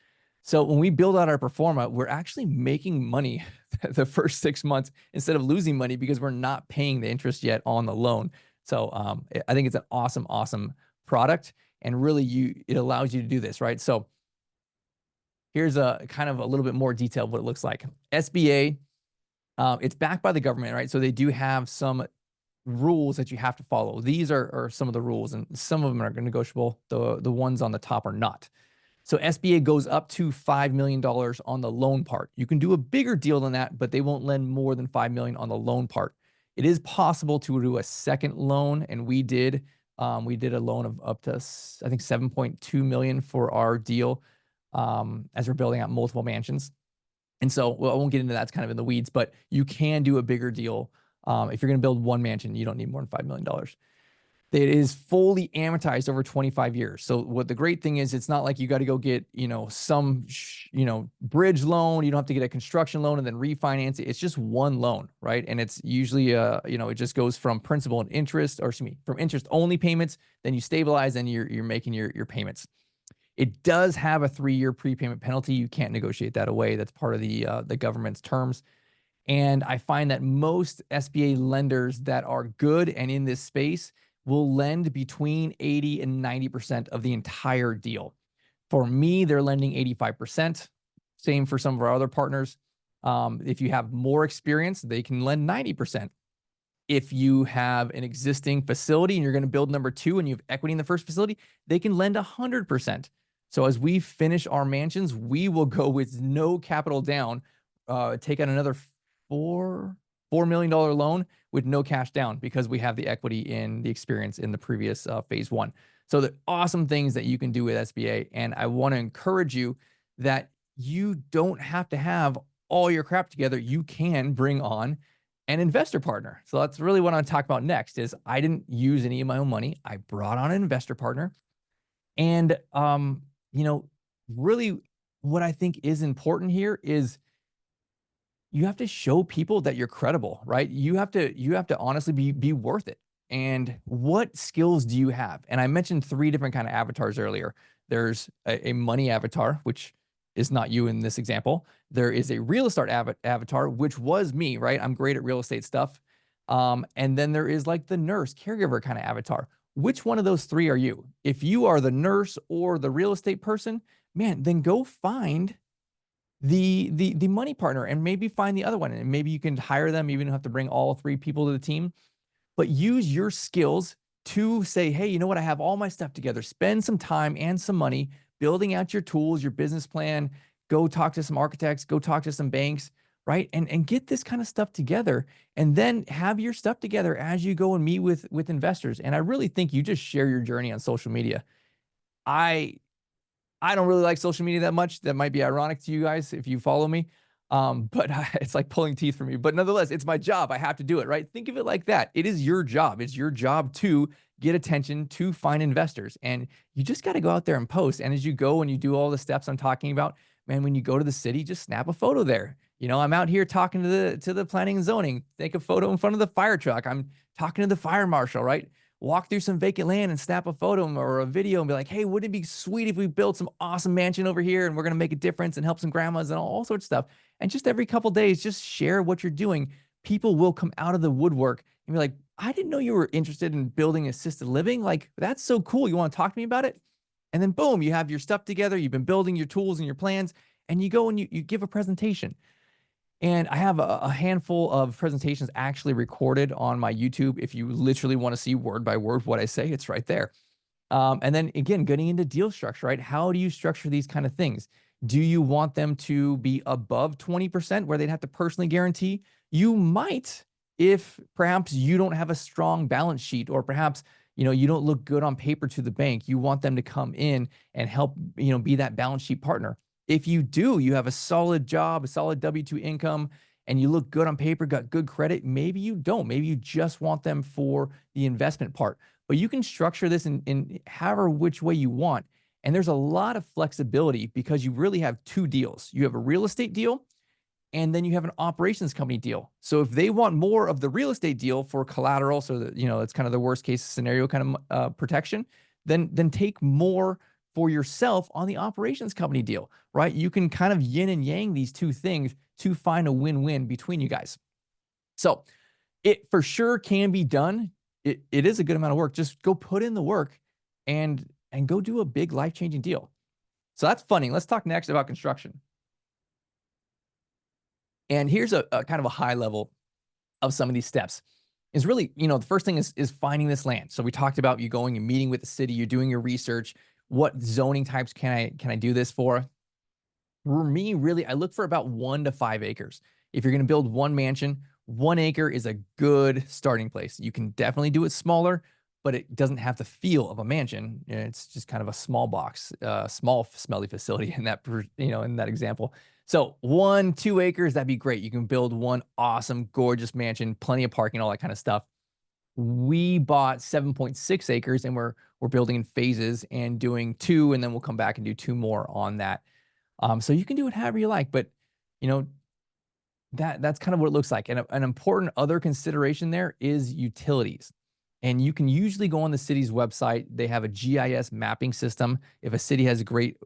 So when we build out our performa, we're actually making money the first 6 months instead of losing money because we're not paying the interest yet on the loan. So I think it's an awesome, awesome product, and really it allows you to do this, right? So here's a kind of a little bit more detail of what it looks like. SBA, it's backed by the government, right? So they do have some rules that you have to follow. These are some of the rules, and some of them are negotiable. The ones on the top are not. So SBA goes up to $5 million on the loan part. You can do a bigger deal than that, but they won't lend more than $5 million on the loan part. It is possible to do a second loan, and we did a loan of up to, I think, 7.2 million for our deal as we're building out multiple mansions. And so, well, I won't get into that. It's kind of in the weeds, but you can do a bigger deal. If you're going to build one mansion, you don't need more than $5 million. It is fully amortized over 25 years. So what the great thing is, it's not like you got to go get, some, bridge loan. You don't have to get a construction loan and then refinance it. It's just one loan, right? And it's usually, it just goes from principal and interest, or excuse me, from interest only payments. Then you stabilize and you're making your payments. It does have a 3-year prepayment penalty. You can't negotiate that away. That's part of the government's terms. And I find that most SBA lenders that are good and in this space will lend between 80 and 90% of the entire deal. For me, they're lending 85%. Same for some of our other partners. If you have more experience, they can lend 90%. If you have an existing facility and you're going to build number 2 and you have equity in the first facility, they can lend 100%. So as we finish our mansions, we will go with no capital down, take out another $4 million loan with no cash down because we have the equity in the experience in the previous phase 1. So the awesome things that you can do with SBA. And I want to encourage you that you don't have to have all your crap together. You can bring on an investor partner. So that's really what I want to talk about next. Is I didn't use any of my own money. I brought on an investor partner. And, really what I think is important here is you have to show people that you're credible, right? You have to honestly be worth it. And what skills do you have? And I mentioned 3 different kind of avatars earlier. There's a money avatar, which is not you in this example. There is a real estate avatar, which was me, right? I'm great at real estate stuff. And then there is like the nurse, caregiver kind of avatar. Which one of those 3 are you? If you are the nurse or the real estate person, man, then go find the money partner and maybe find the other one. And maybe you can hire them. You don't have to bring all 3 people to the team, but use your skills to say, hey, you know what? I have all my stuff together. Spend some time and some money building out your tools, your business plan. Go talk to some architects, go talk to some banks, right? And get this kind of stuff together, and then have your stuff together as you go and meet with investors. And I really think you just share your journey on social media. I don't really like social media that much. That might be ironic to you guys if you follow me. But it's like pulling teeth for me. But nonetheless, it's my job. I have to do it, right? Think of it like that. It is your job. It's your job to get attention, to find investors. And you just got to go out there and post. And as you go and you do all the steps I'm talking about, man, when you go to the city, just snap a photo there. I'm out here talking to the planning and zoning. Take a photo in front of the fire truck. I'm talking to the fire marshal, right? Walk through some vacant land and snap a photo or a video and be like, hey, wouldn't it be sweet if we built some awesome mansion over here and we're going to make a difference and help some grandmas and all sorts of stuff. And just every couple of days, just share what you're doing. People will come out of the woodwork and be like, I didn't know you were interested in building assisted living. Like, that's so cool. You want to talk to me about it? And then boom, you have your stuff together. You've been building your tools and your plans, and you go and you give a presentation. And I have a handful of presentations actually recorded on my YouTube. If you literally want to see word by word what I say, it's right there. And then again, getting into deal structure, right? How do you structure these kind of things? Do you want them to be above 20% where they'd have to personally guarantee? You might, if perhaps you don't have a strong balance sheet, or perhaps, you don't look good on paper to the bank. You want them to come in and help, be that balance sheet partner. If you do, you have a solid job, a solid W-2 income, and you look good on paper, got good credit, maybe you don't. Maybe you just want them for the investment part. But you can structure this in however which way you want. And there's a lot of flexibility because you really have 2 deals. You have a real estate deal, and then you have an operations company deal. So if they want more of the real estate deal for collateral, so that, it's kind of the worst case scenario kind of protection, then take more for yourself on the operations company deal, right? You can kind of yin and yang these two things to find a win-win between you guys. So it for sure can be done. It is a good amount of work. Just go put in the work and go do a big life-changing deal. So that's funding. Let's talk next about construction. And here's a kind of a high level of some of these steps. Is really, the first thing is finding this land. So we talked about you going and meeting with the city, you're doing your research. What zoning types can I do this for? For me, really, I look for about 1 to 5 acres. If you're going to build one mansion, 1 acre is a good starting place. You can definitely do it smaller, but it doesn't have the feel of a mansion. It's just kind of a small box, small smelly facility in that, in that example. So 1, 2 acres, that'd be great. You can build one awesome, gorgeous mansion, plenty of parking, all that kind of stuff. We bought 7.6 acres and we're building in phases and doing 2, and then we'll come back and do 2 more on that. So you can do it however you like, but that's kind of what it looks like. And an important other consideration there is utilities. And you can usually go on the city's website. They have a GIS mapping system. If a city has a great,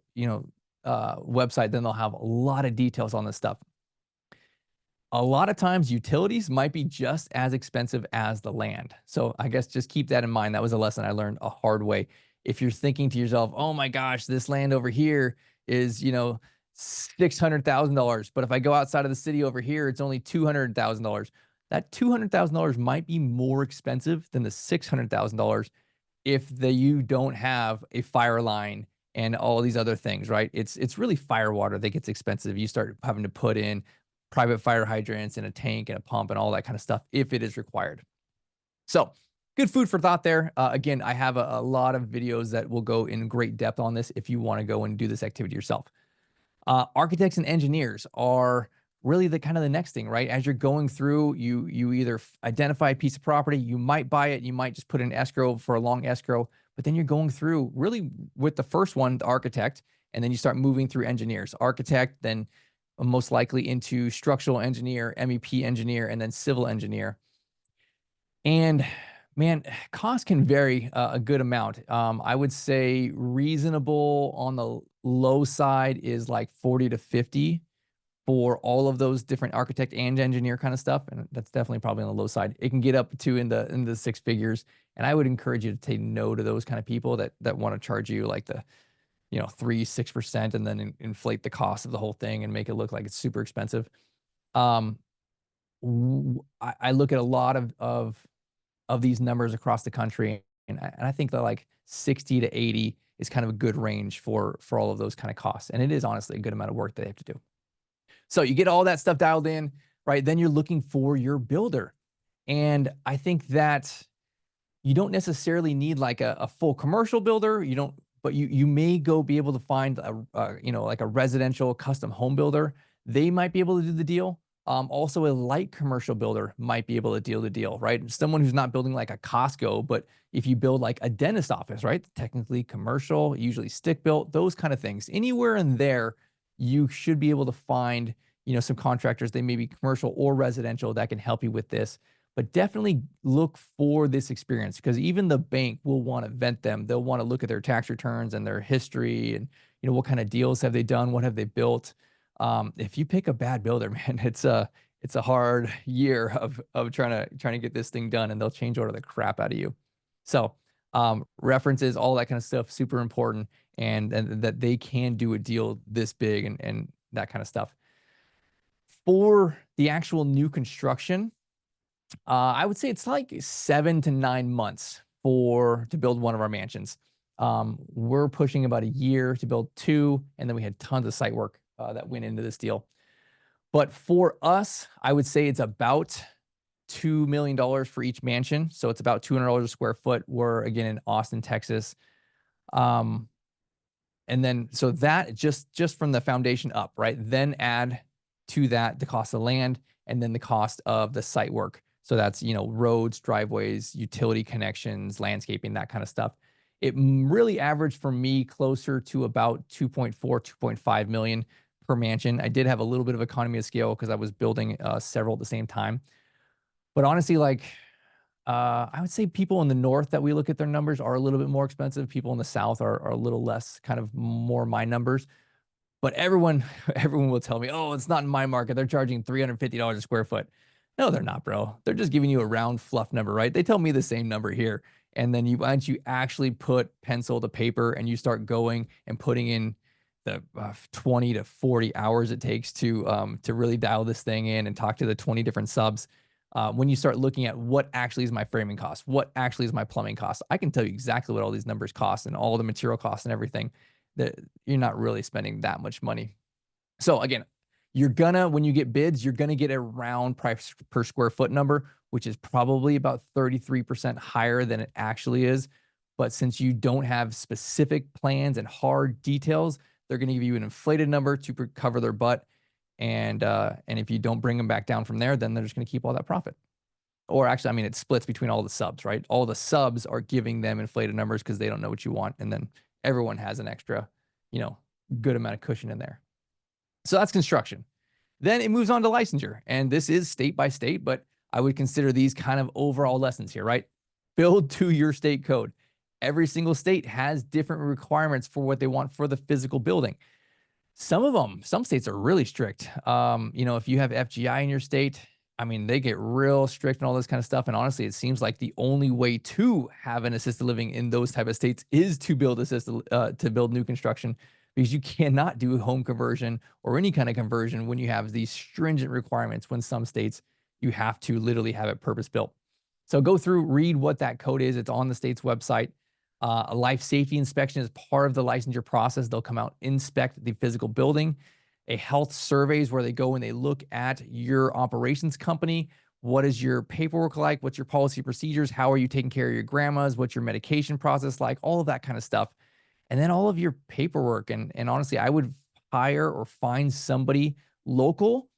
website, then they'll have a lot of details on this stuff. A lot of times utilities might be just as expensive as the land. So I guess just keep that in mind. That was a lesson I learned a hard way. If you're thinking to yourself, oh my gosh, this land over here is, $600,000. But if I go outside of the city over here, it's only $200,000. That $200,000 might be more expensive than the $600,000 if you don't have a fire line and all these other things, right? It's really fire water that gets expensive. You start having to put in private fire hydrants and a tank and a pump and all that kind of stuff if it is required. So good food for thought there. Again, I have a lot of videos that will go in great depth on this if you want to go and do this activity yourself. Architects and engineers are really the kind of the next thing, right? As you're going through, you either identify a piece of property, you might buy it, you might just put in escrow for a long escrow, but then you're going through really with the first one, the architect, and then you start moving through engineers, architect, then most likely into structural engineer, MEP engineer, and then civil engineer. And man, cost can vary a good amount. I would say reasonable on the low side is like 40 to 50 for all of those different architect and engineer kind of stuff. And that's definitely probably on the low side. It can get up to in the 6 figures. And I would encourage you to say no to those kind of people that want to charge you like the 3-6% and then inflate the cost of the whole thing and make it look like it's super expensive. I look at a lot of these numbers across the country, and I think that like 60 to 80 is kind of a good range for all of those kind of costs. And it is honestly a good amount of work that they have to do. So you get all that stuff dialed in, right? Then you're looking for your builder. And I think that you don't necessarily need like a full commercial builder. But you may be able to find like a residential custom home builder. They might be able to do the deal. Also a light commercial builder might be able to deal the deal, right? Someone who's not building like a Costco, but if you build like a dentist office, right? Technically commercial, usually stick built, those kind of things. Anywhere in there, you should be able to find, some contractors, they may be commercial or residential, that can help you with this. But definitely look for this experience, because even the bank will want to vet them. They'll want to look at their tax returns and their history and, what kind of deals have they done? What have they built? If you pick a bad builder, man, it's a hard year of trying to get this thing done, and they'll change order the crap out of you. So references, all that kind of stuff, super important, and that they can do a deal this big and that kind of stuff. For the actual new construction, I would say it's like 7 to 9 months to build one of our mansions. We're pushing about a year to build 2, and then we had tons of site work that went into this deal. But for us, I would say it's about $2 million for each mansion. So it's about $200 a square foot. We're again in Austin, Texas. And then, so that just from the foundation up, right? Then add to that the cost of land and then the cost of the site work. So that's, roads, driveways, utility connections, landscaping, that kind of stuff. It really averaged for me closer to about 2.4, 2.5 million per mansion. I did have a little bit of economy of scale because I was building several at the same time. But honestly, like I would say people in the north that we look at their numbers are a little bit more expensive. People in the south are a little less, kind of more my numbers. But everyone will tell me, oh, it's not in my market. They're charging $350 a square foot. No, they're not, bro. They're just giving you a round fluff number, right? They tell me the same number here. And then once you actually put pencil to paper and you start going and putting in the 20 to 40 hours it takes to really dial this thing in and talk to the 20 different subs, when you start looking at what actually is my framing cost, what actually is my plumbing cost, I can tell you exactly what all these numbers cost and all the material costs and everything. That you're not really spending that much money. So again, when you get bids, you're gonna get a round price per square foot number, which is probably about 33% higher than it actually is. But since you don't have specific plans and hard details, they're gonna give you an inflated number to cover their butt. And if you don't bring them back down from there, then they're just gonna keep all that profit. Or actually, I mean, it splits between all the subs, right? All the subs are giving them inflated numbers because they don't know what you want. And then everyone has an extra, good amount of cushion in there. So that's construction. Then it moves on to licensure. And this is state by state, but I would consider these kind of overall lessons here, right? Build to your state code. Every single state has different requirements for what they want for the physical building. Some states are really strict. If you have FGI in your state, I mean, they get real strict and all this kind of stuff. And honestly, it seems like the only way to have an assisted living in those type of states is to build to build new construction, because you cannot do home conversion or any kind of conversion when you have these stringent requirements. When some states, you have to literally have it purpose built. So go through, read what that code is. It's on the state's website. A life safety inspection is part of the licensure process. They'll come out, inspect the physical building. A health surveys where they go and they look at your operations company. What is your paperwork like? What's your policy procedures? How are you taking care of your grandmas? What's your medication process like? All of that kind of stuff. And then all of your paperwork. And honestly, I would hire or find somebody local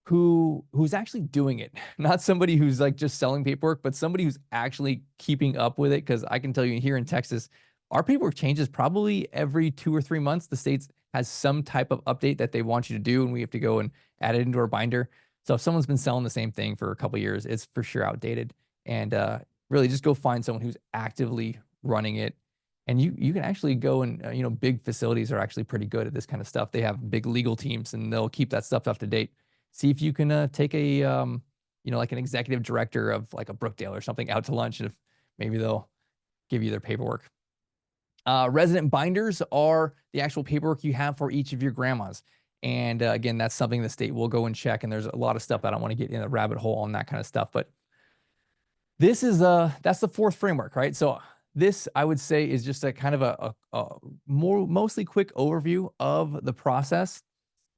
who's actually doing it. Not somebody who's like just selling paperwork, but somebody who's actually keeping up with it. Because I can tell you here in Texas, our paperwork changes probably every 2 or 3 months. The state has some type of update that they want you to do, and we have to go and add it into our binder. So if someone's been selling the same thing for a couple of years, it's for sure outdated. And really just go find someone who's actively running it. And you can actually go and, big facilities are actually pretty good at this kind of stuff. They have big legal teams and they'll keep that stuff up to date. See if you can take a, like an executive director of like a Brookdale or something out to lunch, and if maybe they'll give you their paperwork. Resident binders are the actual paperwork you have for each of your grandmas. And again, that's something the state will go and check. And there's a lot of stuff I don't want to get in a rabbit hole on that kind of stuff. But this is that's the fourth framework, right? So this, I would say, is just a kind of a mostly quick overview of the process.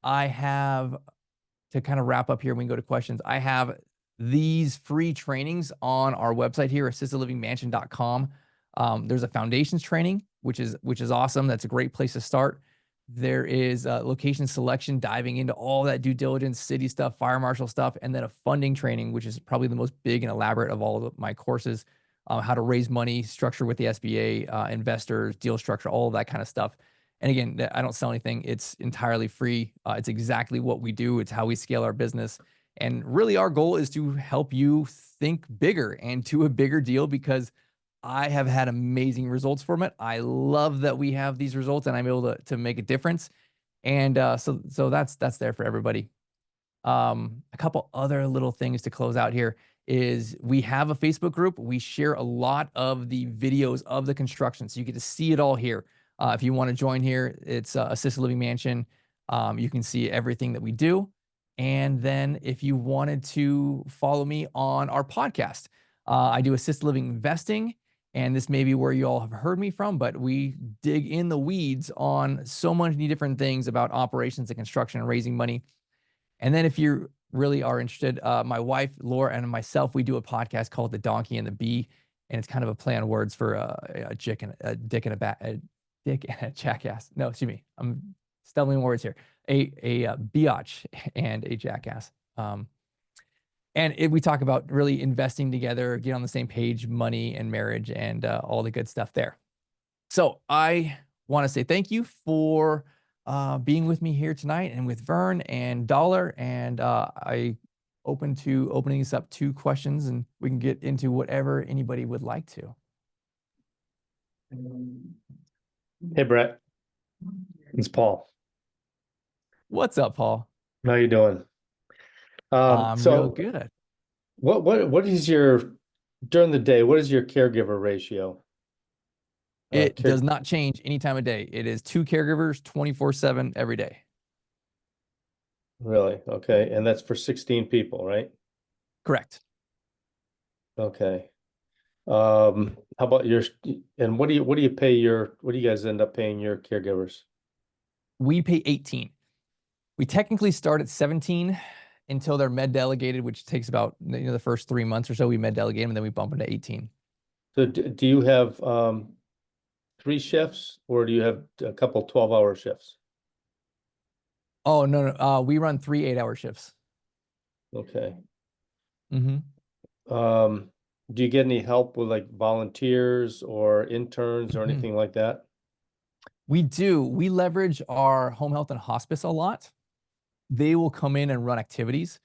I have, to kind of wrap up here, we can go to questions. I have these free trainings on our website here, assistedlivingmansion.com. There's a foundations training, which is awesome. That's a great place to start. There is location selection, diving into all that due diligence, city stuff, fire marshal stuff, and then a funding training, which is probably the most big and elaborate of all of my courses. How to raise money, structure with the SBA, investors, deal structure, all of that kind of stuff. And again, I don't sell anything. It's entirely free. It's exactly what we do. It's how we scale our business. And really our goal is to help you think bigger and to a bigger deal, because I have had amazing results from it. I love that we have these results and I'm able to make a difference. And so that's there for everybody. A couple other little things to close out here is we have a Facebook group. We share a lot of the videos of the construction, so you get to see it all here. If you want to join here, it's Assisted Living Mansion. You can see everything that we do. And then if you wanted to follow me on our podcast, I do Assisted Living Investing. And this may be where you all have heard me from, but we dig in the weeds on so many different things about operations and construction and raising money. And then if you really are interested, my wife, Laura, and myself, we do a podcast called The Donkey and the Bee. And it's kind of a play on words for a dick and a jackass. No, excuse me. I'm stumbling words here. A biatch and a jackass. We talk about really investing together, get on the same page, money and marriage, and all the good stuff there. So I want to say thank you for being with me here tonight, and with Vern and Dollar. And I open to opening this up to questions, and we can get into whatever anybody would like to. Hey, Brett. It's Paul. What's up, Paul? How you doing? I'm So real good. what is your during the day? What is your caregiver ratio? It does not change any time of day. It is 2 caregivers, 24/7 every day. Really? Okay, and that's for 16 people, right? Correct. Okay. How about your and what do you pay your what do you guys end up paying your caregivers? We pay 18. We technically start at 17 until they're med delegated, which takes about the first 3 months or so. We med delegate them, and then we bump them to 18. So do you have 3 shifts or do you have a couple 12-hour shifts? Oh, no. We run 3 8-hour shifts. Okay. Mm-hmm. Do you get any help with like volunteers or interns or Mhm. anything like that? We do. We leverage our home health and hospice a lot. They will come in and run activities.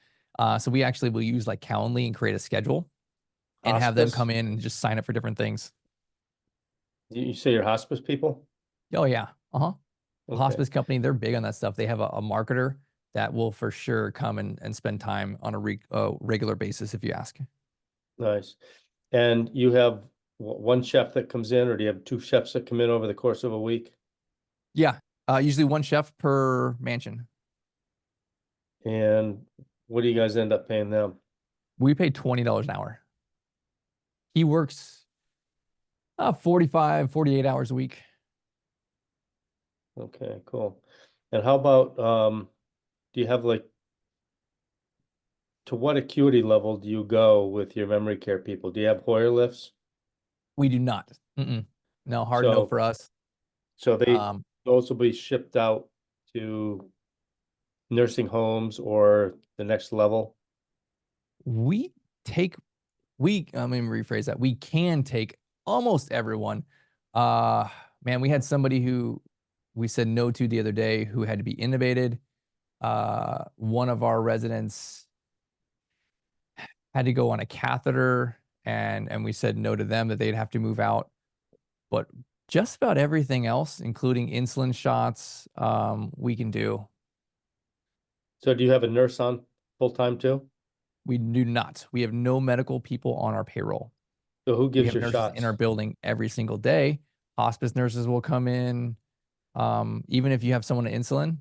So we actually will use like Calendly and create a schedule and have them Hospice? come in and just sign up for different things. You say you're hospice people? Oh, yeah. Uh-huh. The Okay, hospice company, they're big on that stuff. They have a marketer that will for sure come and spend time on a regular basis if you ask. nice. And you have one chef that comes in, or do you have 2 chefs that come in over the course of a week? Yeah. Usually 1 chef per mansion. And what do you guys end up paying them? We pay $20 an hour. He works 45, 48 hours a week. Okay, cool. And how about do you have like to what acuity level do you go with your memory care people? Do you have Hoyer lifts? We do not. No, hard no So for us. so Um, those will be shipped out to nursing homes or the next level? we take, let me rephrase that. We can take almost everyone. Man, we had somebody who we said no to the other day who had to be intubated. One of our residents had to go on a catheter, and we said no to them, that they'd have to move out. But just about everything else, including insulin shots, we can do. So do you have a nurse on full-time too? We do not. We have no medical people on our payroll. So who We gives have your nurses shots? in our building every single day. Hospice nurses will come in. Even if you have someone on insulin,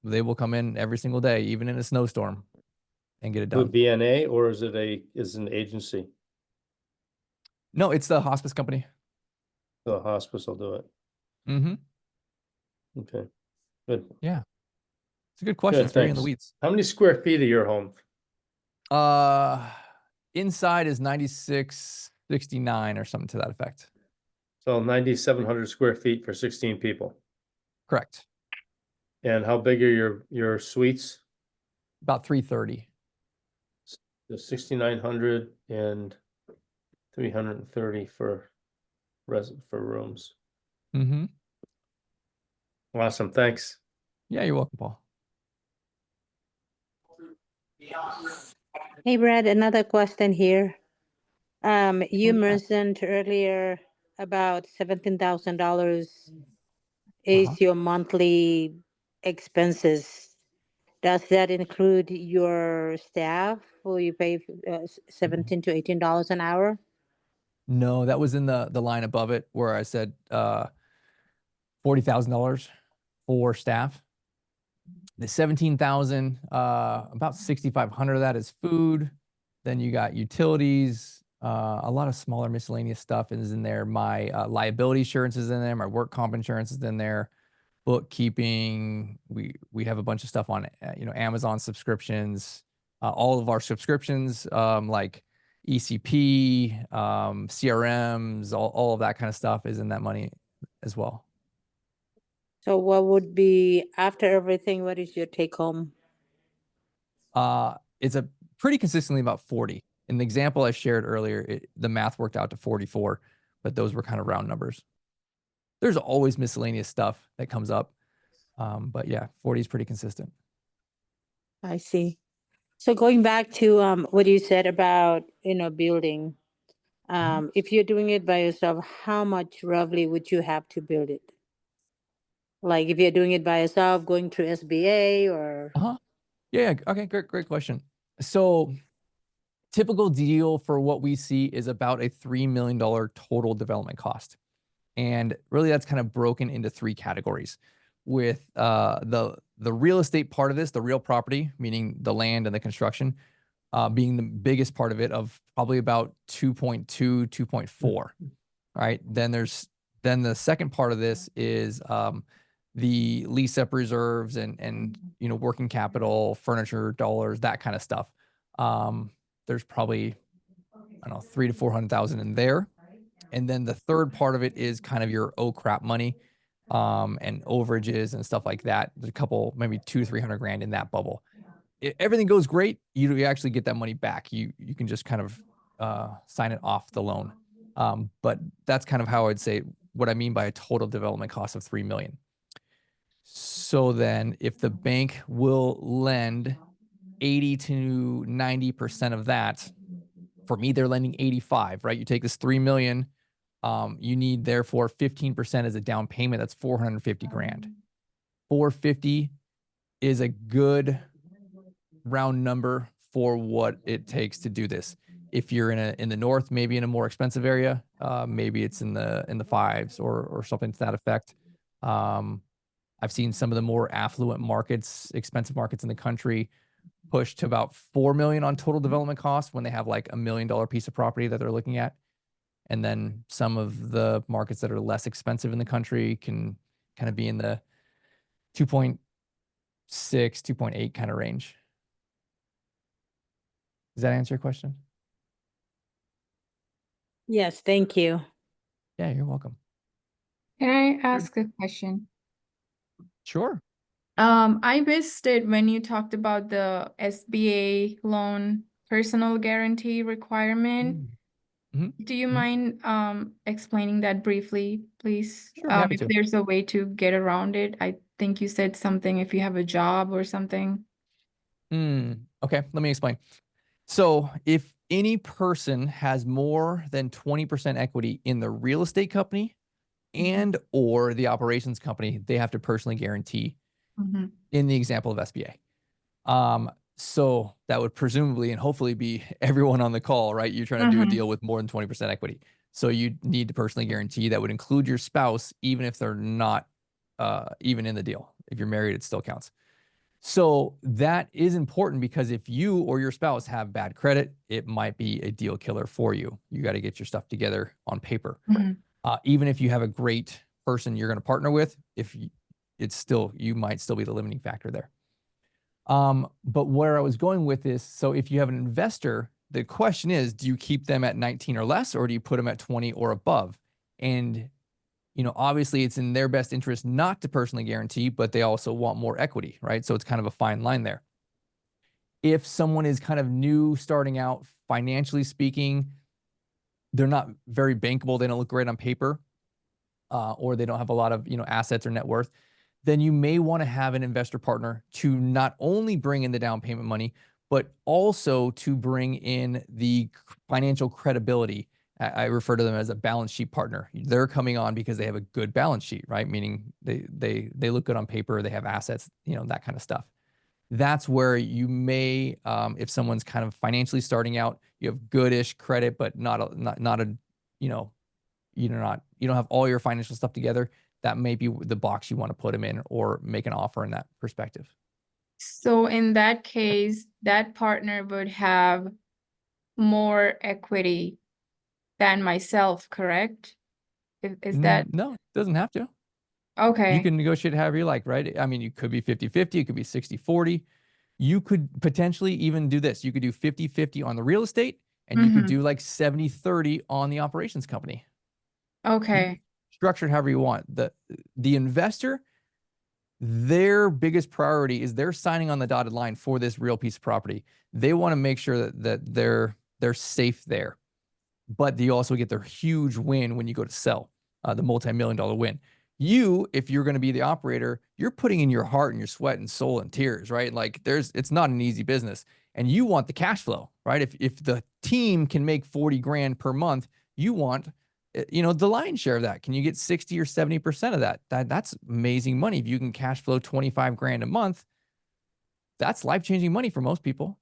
they will come in every single day, even in a snowstorm, and get it With done. VNA, or is it an agency? No, it's the hospice company. The hospice will do it. Mm-hmm. Okay, good. Yeah. It's a good question. Good, It's very in the thanks. weeds. How many square feet are your home? Inside is 9669 or something to that effect. So 9,700 square feet for 16 people. Correct. And how big are your suites? About 330. The 6,900 and 330 for rooms. Mm-hmm. Awesome, thanks. Yeah, you're welcome, Paul. Hey, Brad, another question here. You yeah. mentioned earlier about $17,000 is your monthly expenses. Does that include your staff, or you pay $17 to $18 an hour? No, that was in the line above it where I said $40,000 for staff. The 17,000, about 6,500 of that is food. Then you got utilities, a lot of smaller miscellaneous stuff is in there. My liability insurance is in there. My work comp insurance is in there. Bookkeeping. We have a bunch of stuff on Amazon subscriptions. All of our subscriptions, like ECP, CRMs, all of that kind of stuff is in that money as well. So what would be, after everything, what is your take home? It's a pretty consistently about 40. In the example I shared earlier, the math worked out to 44, but those were kind of round numbers. There's always miscellaneous stuff that comes up. But yeah, 40 is pretty consistent. I see. So going back to what you said about, building, if you're doing it by yourself, how much roughly would you have to build it? Like if you're doing it by yourself, going through SBA or Uh-huh. Yeah. Okay. Great question. So typical deal for what we see is about a $3 million total development cost. And really that's kind of broken into three categories with the real estate part of this, the real property, meaning the land and the construction, being the biggest part of it of probably about 2.2, 2.4. Right. Then the second part of this is the lease up reserves and working capital, furniture, dollars, that kind of stuff. There's probably, I don't know, 300 to 400,000 in there. And then the third part of it is kind of your oh crap money, and overages and stuff like that. There's a couple, maybe 200 to 300 grand in that bubble. If everything goes great, you actually get that money back. You can just kind of sign it off the loan. But that's kind of how I'd say what I mean by a total development cost of 3 million. So then if the bank will lend 80 to 90% of that, for me, they're lending 85, right? You take this 3 million, you need therefore 15% as a down payment. That's 450 grand. 450 is a good round number for what it takes to do this. If you're in the north, maybe in a more expensive area, maybe it's in the fives or something to that effect. I've seen some of the more affluent markets, expensive markets in the country, push to about 4 million on total development costs when they have like $1 million piece of property that they're looking at. And then some of the markets that are less expensive in the country can kind of be in the 2.6, 2.8 kind of range. Does that answer your question? yes, thank you. Yeah, you're welcome. Can I ask a question? Sure. I missed it when you talked about the SBA loan personal guarantee requirement. Mm-hmm. Do you mind explaining that briefly, please? Sure, happy If to. there's a way to get around it. I think you said something if you have a job or something. Okay, let me explain. So if any person has more than 20% equity in the real estate company and or the operations company, they have to personally guarantee in the example of SBA. So that would presumably and hopefully be everyone on the call, right? You're trying to do a deal with more than 20% equity. So you need to personally guarantee. That would include your spouse, even if they're not even in the deal. If you're married, it still counts. So that is important because if you or your spouse have bad credit, it might be a deal killer for you. You got to get your stuff together on paper. Even if you have a great person you're going to partner with, you might still be the limiting factor there. But where I was going with this, so if you have an investor, the question is, do you keep them at 19 or less, or do you put them at 20 or above? And obviously it's in their best interest not to personally guarantee, but they also want more equity, right? So it's kind of a fine line there. If someone is kind of new, starting out, financially speaking, they're not very bankable, they don't look great on paper, or they don't have a lot of assets or net worth, then you may want to have an investor partner to not only bring in the down payment money, but also to bring in the financial credibility. I refer to them as a balance sheet partner. They're coming on because they have a good balance sheet, right? Meaning they look good on paper, they have assets, that kind of stuff. That's where you may, if someone's kind of financially starting out, you have goodish credit, but you don't have all your financial stuff together. That may be the box you want to put them in or make an offer in that perspective. So in that case, that partner would have more equity than myself, correct? Is that No, it doesn't have to. okay? You can negotiate however you like, right? I mean, you could be 50-50, it could be 60-40. You could potentially even do this. You could do 50-50 on the real estate, and you could do like 70-30 on the operations company. Okay. Structured however you want. The investor, their biggest priority is they're signing on the dotted line for this real piece of property. They want to make sure that they're safe there. But you also get their huge win when you go to sell, the multi-million-dollar win. If you're going to be the operator, you're putting in your heart and your sweat and soul and tears, right? Like it's not an easy business. and you want the cash flow, right? If the team can make 40 grand per month, you want, the lion's share of that. Can you get 60 or 70% of that? That's amazing money. If you can cash flow 25 grand a month, that's life-changing money for most people.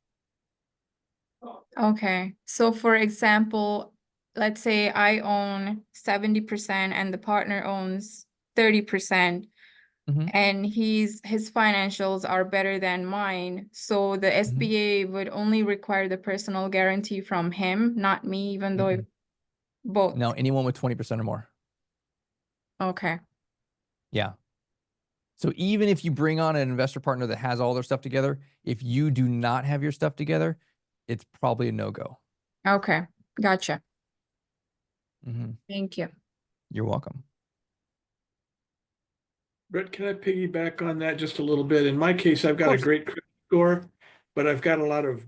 Okay. So for example, let's say I own 70% and the partner owns 30%. Mhm. And his financials are better than mine. So the SBA would only require the personal guarantee from him, not me, even though Mhm. both. No, anyone with 20% or more. Okay. Yeah. So even if you bring on an investor partner that has all their stuff together, if you do not have your stuff together, it's probably a no-go. Okay. Gotcha. Mhm. Thank you. You're welcome. Brett, can I piggyback on that just a little bit? In my case, I've got a course. great credit score, but I've got a lot of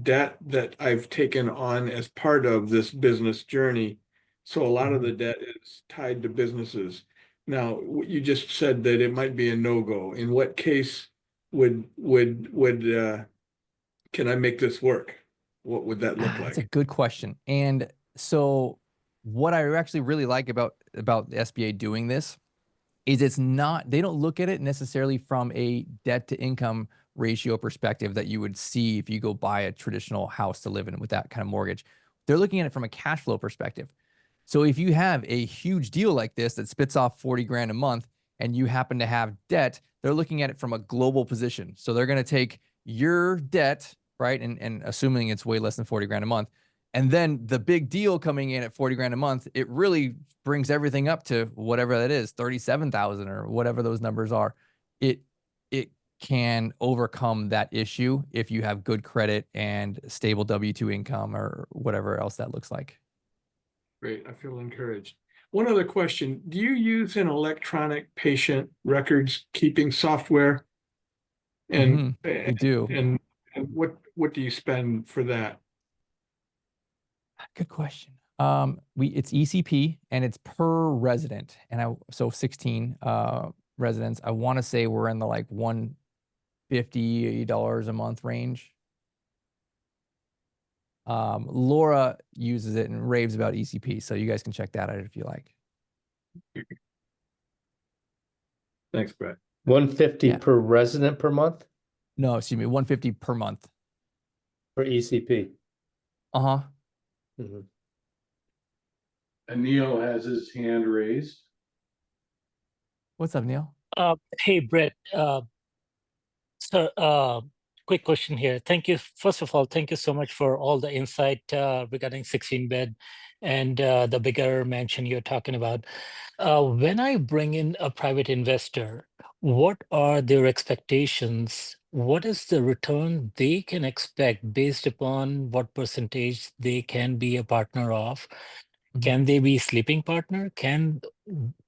debt that I've taken on as part of this business journey. So a lot of the debt is tied to businesses. Now, you just said that it might be a no-go. In what case would can I make this work? What would that look That's a like? good question. And so what I actually really like about the SBA doing this is they don't look at it necessarily from a debt to income ratio perspective that you would see if you go buy a traditional house to live in with that kind of mortgage. They're looking at it from a cash flow perspective. So if you have a huge deal like this that spits off 40 grand a month and you happen to have debt, they're looking at it from a global position. So they're going to take your debt, right? And assuming it's way less than 40 grand a month. And then the big deal coming in at 40 grand a month, it really brings everything up to whatever that is, 37,000 or whatever those numbers are. It can overcome that issue if you have good credit and stable W-2 income or whatever else that looks like. Great, I feel encouraged. One other question, do you use an electronic patient records keeping software? And We do. And what do you spend for that? Good question. It's ECP and it's per resident, and so 16 residents. I want to say we're in the like $150 a month range. Laura uses it and raves about ECP, so you guys can check that out if you like. Thanks, Brett. 150 Yeah. per resident per month No, excuse me, 150 per month. for ECP. Uh-huh. Mhm. And Neil has his hand raised. What's up, Neil? Hey, Brett. Quick question here. Thank you. First of all, thank you so much for all the insight regarding 16 bed and the bigger mansion you're talking about. When I bring in a private investor, what are their expectations? What is the return they can expect based upon what percentage they can be a partner of? Can they be sleeping partner?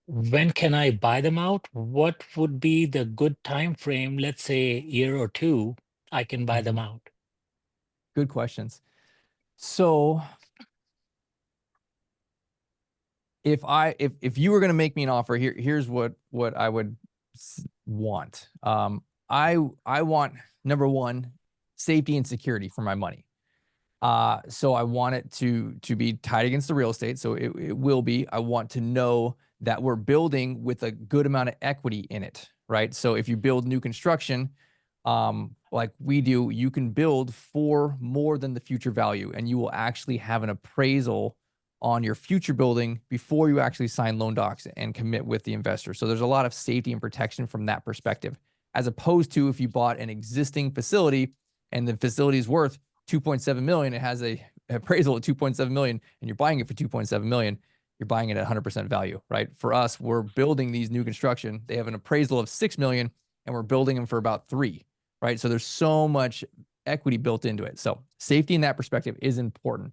When can I buy them out? What would be the good time frame? Let's say a year or two, I can buy them out. Good questions. So if you were going to make me an offer, here's what I would want. I want, number one, safety and security for my money. So I want it to be tied against the real estate. So it will be. I want to know that we're building with a good amount of equity in it, right? So if you build new construction, like we do, you can build for more than the future value, and you will actually have an appraisal on your future building before you actually sign loan docs and commit with the investor. So there's a lot of safety and protection from that perspective, as opposed to if you bought an existing facility and the facility is worth 2.7 million, it has a appraisal at 2.7 million, and you're buying it for 2.7 million, you're buying it at 100% value, right? For us, we're building these new construction. They have an appraisal of 6 million, and we're building them for about 3, right? So there's so much equity built into it. So safety in that perspective is important.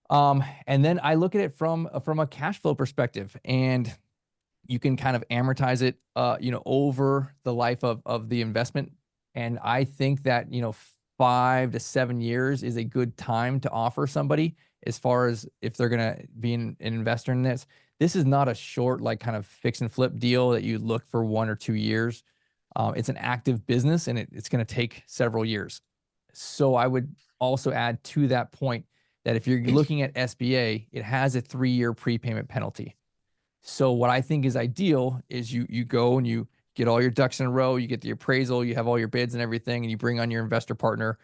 And then I look at it from a cash flow perspective, and you can kind of amortize it, over the life of the investment. And I think that, 5 to 7 years is a good time to offer somebody as far as if they're going to be an investor in this. This is not a short, like kind of fix and flip deal that you look for 1 or 2 years. It's an active business, and it's going to take several years. So I would also add to that point that if you're looking at SBA, it has a 3-year prepayment penalty. So what I think is ideal is you go and you get all your ducks in a row, you get the appraisal, you have all your bids and everything, and you bring on your investor partner.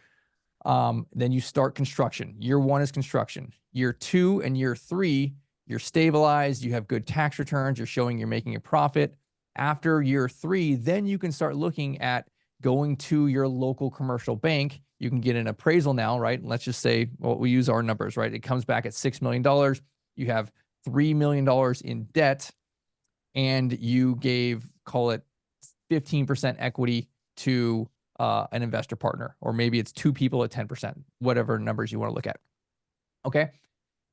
Then you start construction. Year 1 is construction. Year 2 and year 3, you're stabilized, you have good tax returns, you're showing you're making a profit. After year 3, then you can start looking at going to your local commercial bank. You can get an appraisal now, right? Let's just say, well, we use our numbers, right? It comes back at $6 million. You have $3 million in debt, and you gave, call it 15% equity to an investor partner, or maybe it's 2 people at 10%, whatever numbers you want to look at. Okay.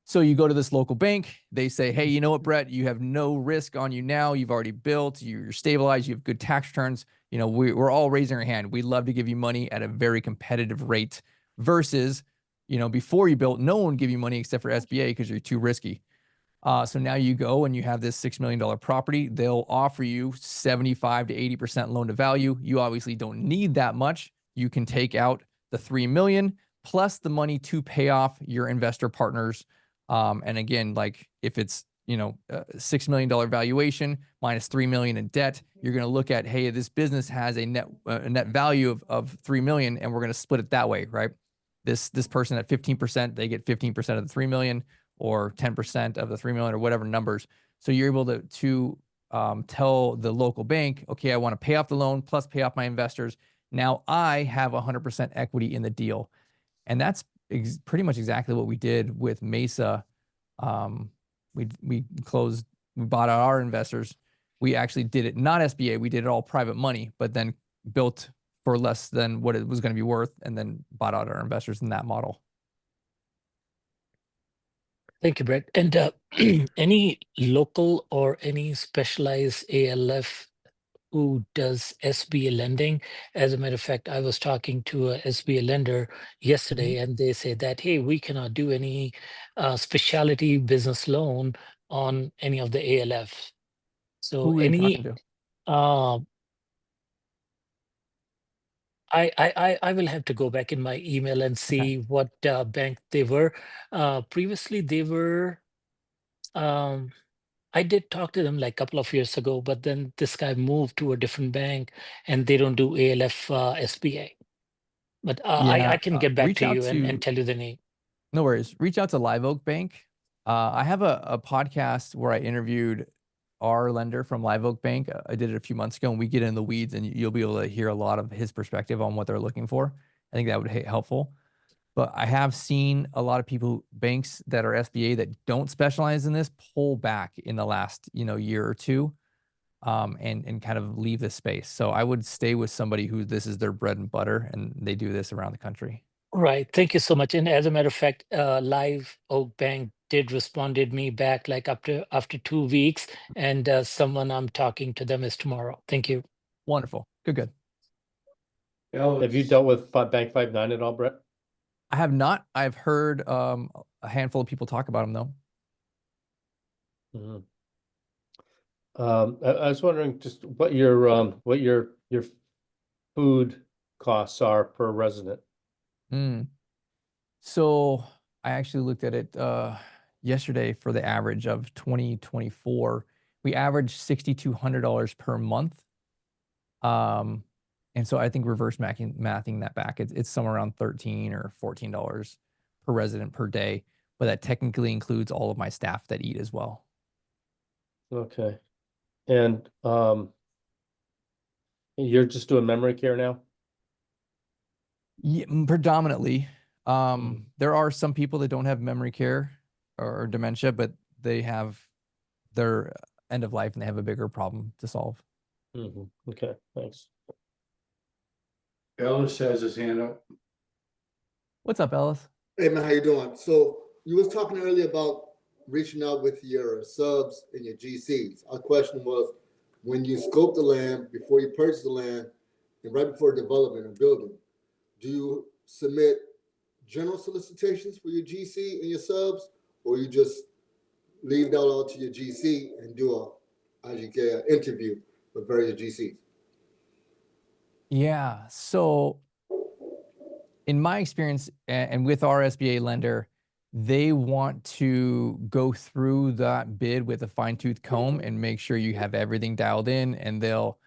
So you go to this local bank, they say, hey, you know what, Brett, you have no risk on you now. You've already built, you're stabilized, you have good tax returns. You know, we're all raising our hand. We'd love to give you money at a very competitive rate versus, you know, before you built, no one would give you money except for SBA because you're too risky. So now you go and you have this $6 million property. They'll offer you 75 to 80% loan to value. You obviously don't need that much. You can take out the $3 million plus the money to pay off your investor partners. And again, like if it's, you know, $6 million valuation minus $3 million in debt, you're going to look at, hey, this business has a net value of $3 million, and we're going to split it that way, right? This person at 15%, they get 15% of the $3 million, or 10% of the $3 million, or whatever numbers. So you're able to tell the local bank, okay, I want to pay off the loan plus pay off my investors. Now I have 100% equity in the deal. And that's pretty much exactly what we did with Mesa. We bought out our investors. We actually did it, not SBA, we did it all private money, but then built for less than what it was going to be worth, and then bought out our investors in that model. Thank you, Brett. And any local or any specialized ALF who does SBA lending? As a matter of fact, I was talking to a SBA lender yesterday, and they said that, hey, we cannot do any specialty business loan on any of the ALFs. So Who are you talking to? I will have to go back in my email and see what bank they were. Previously, they were. I did talk to them like a couple of years ago, but then this guy moved to a different bank, and they don't do ALF SBA. But I can get back reach to out you and to, tell you the name. no worries. Reach out to Live Oak Bank. I have a podcast where I interviewed our lender from Live Oak Bank. I did it a few months ago, and we get in the weeds, and you'll be able to hear a lot of his perspective on what they're looking for. I think that would be helpful. But I have seen a lot of people, banks that are SBA that don't specialize in this, pull back in the last, year or two, and kind of leave this space. So I would stay with somebody who this is their bread and butter, and they do this around the country. Right. Thank you so much. And as a matter of fact, Live Oak Bank did responded me back like after 2 weeks, and someone I'm talking to them is tomorrow. Thank you. Wonderful. Good. Have you dealt with Bank 59 at all, Brett? I have not. I've heard a handful of people talk about them though. Mm-hmm. I was wondering just what your food costs are per resident. So I actually looked at it yesterday for the average of 2024. We averaged $6,200 per month. And so I think reverse mathing that back, it's somewhere around $13 or $14 per resident per day, but that technically includes all of my staff that eat as well. Okay. And you're just doing memory care now? Yeah, predominantly. There are some people that don't have memory care or dementia, but they have their end of life and they have a bigger problem to solve. Okay, thanks. Ellis has his hand up. What's up, Ellis? Hey man, how you doing? So you was talking earlier about reaching out with your subs and your GCs. Our question was, when you scope the land before you purchase the land and right before development and building, do you submit general solicitations for your GC and your subs, or you just leave that all to your GC and do an interview with various GCs? Yeah, so in my experience, and with our SBA lender, they want to go through that bid with a fine-tooth comb and make sure you have everything dialed in, and they'll,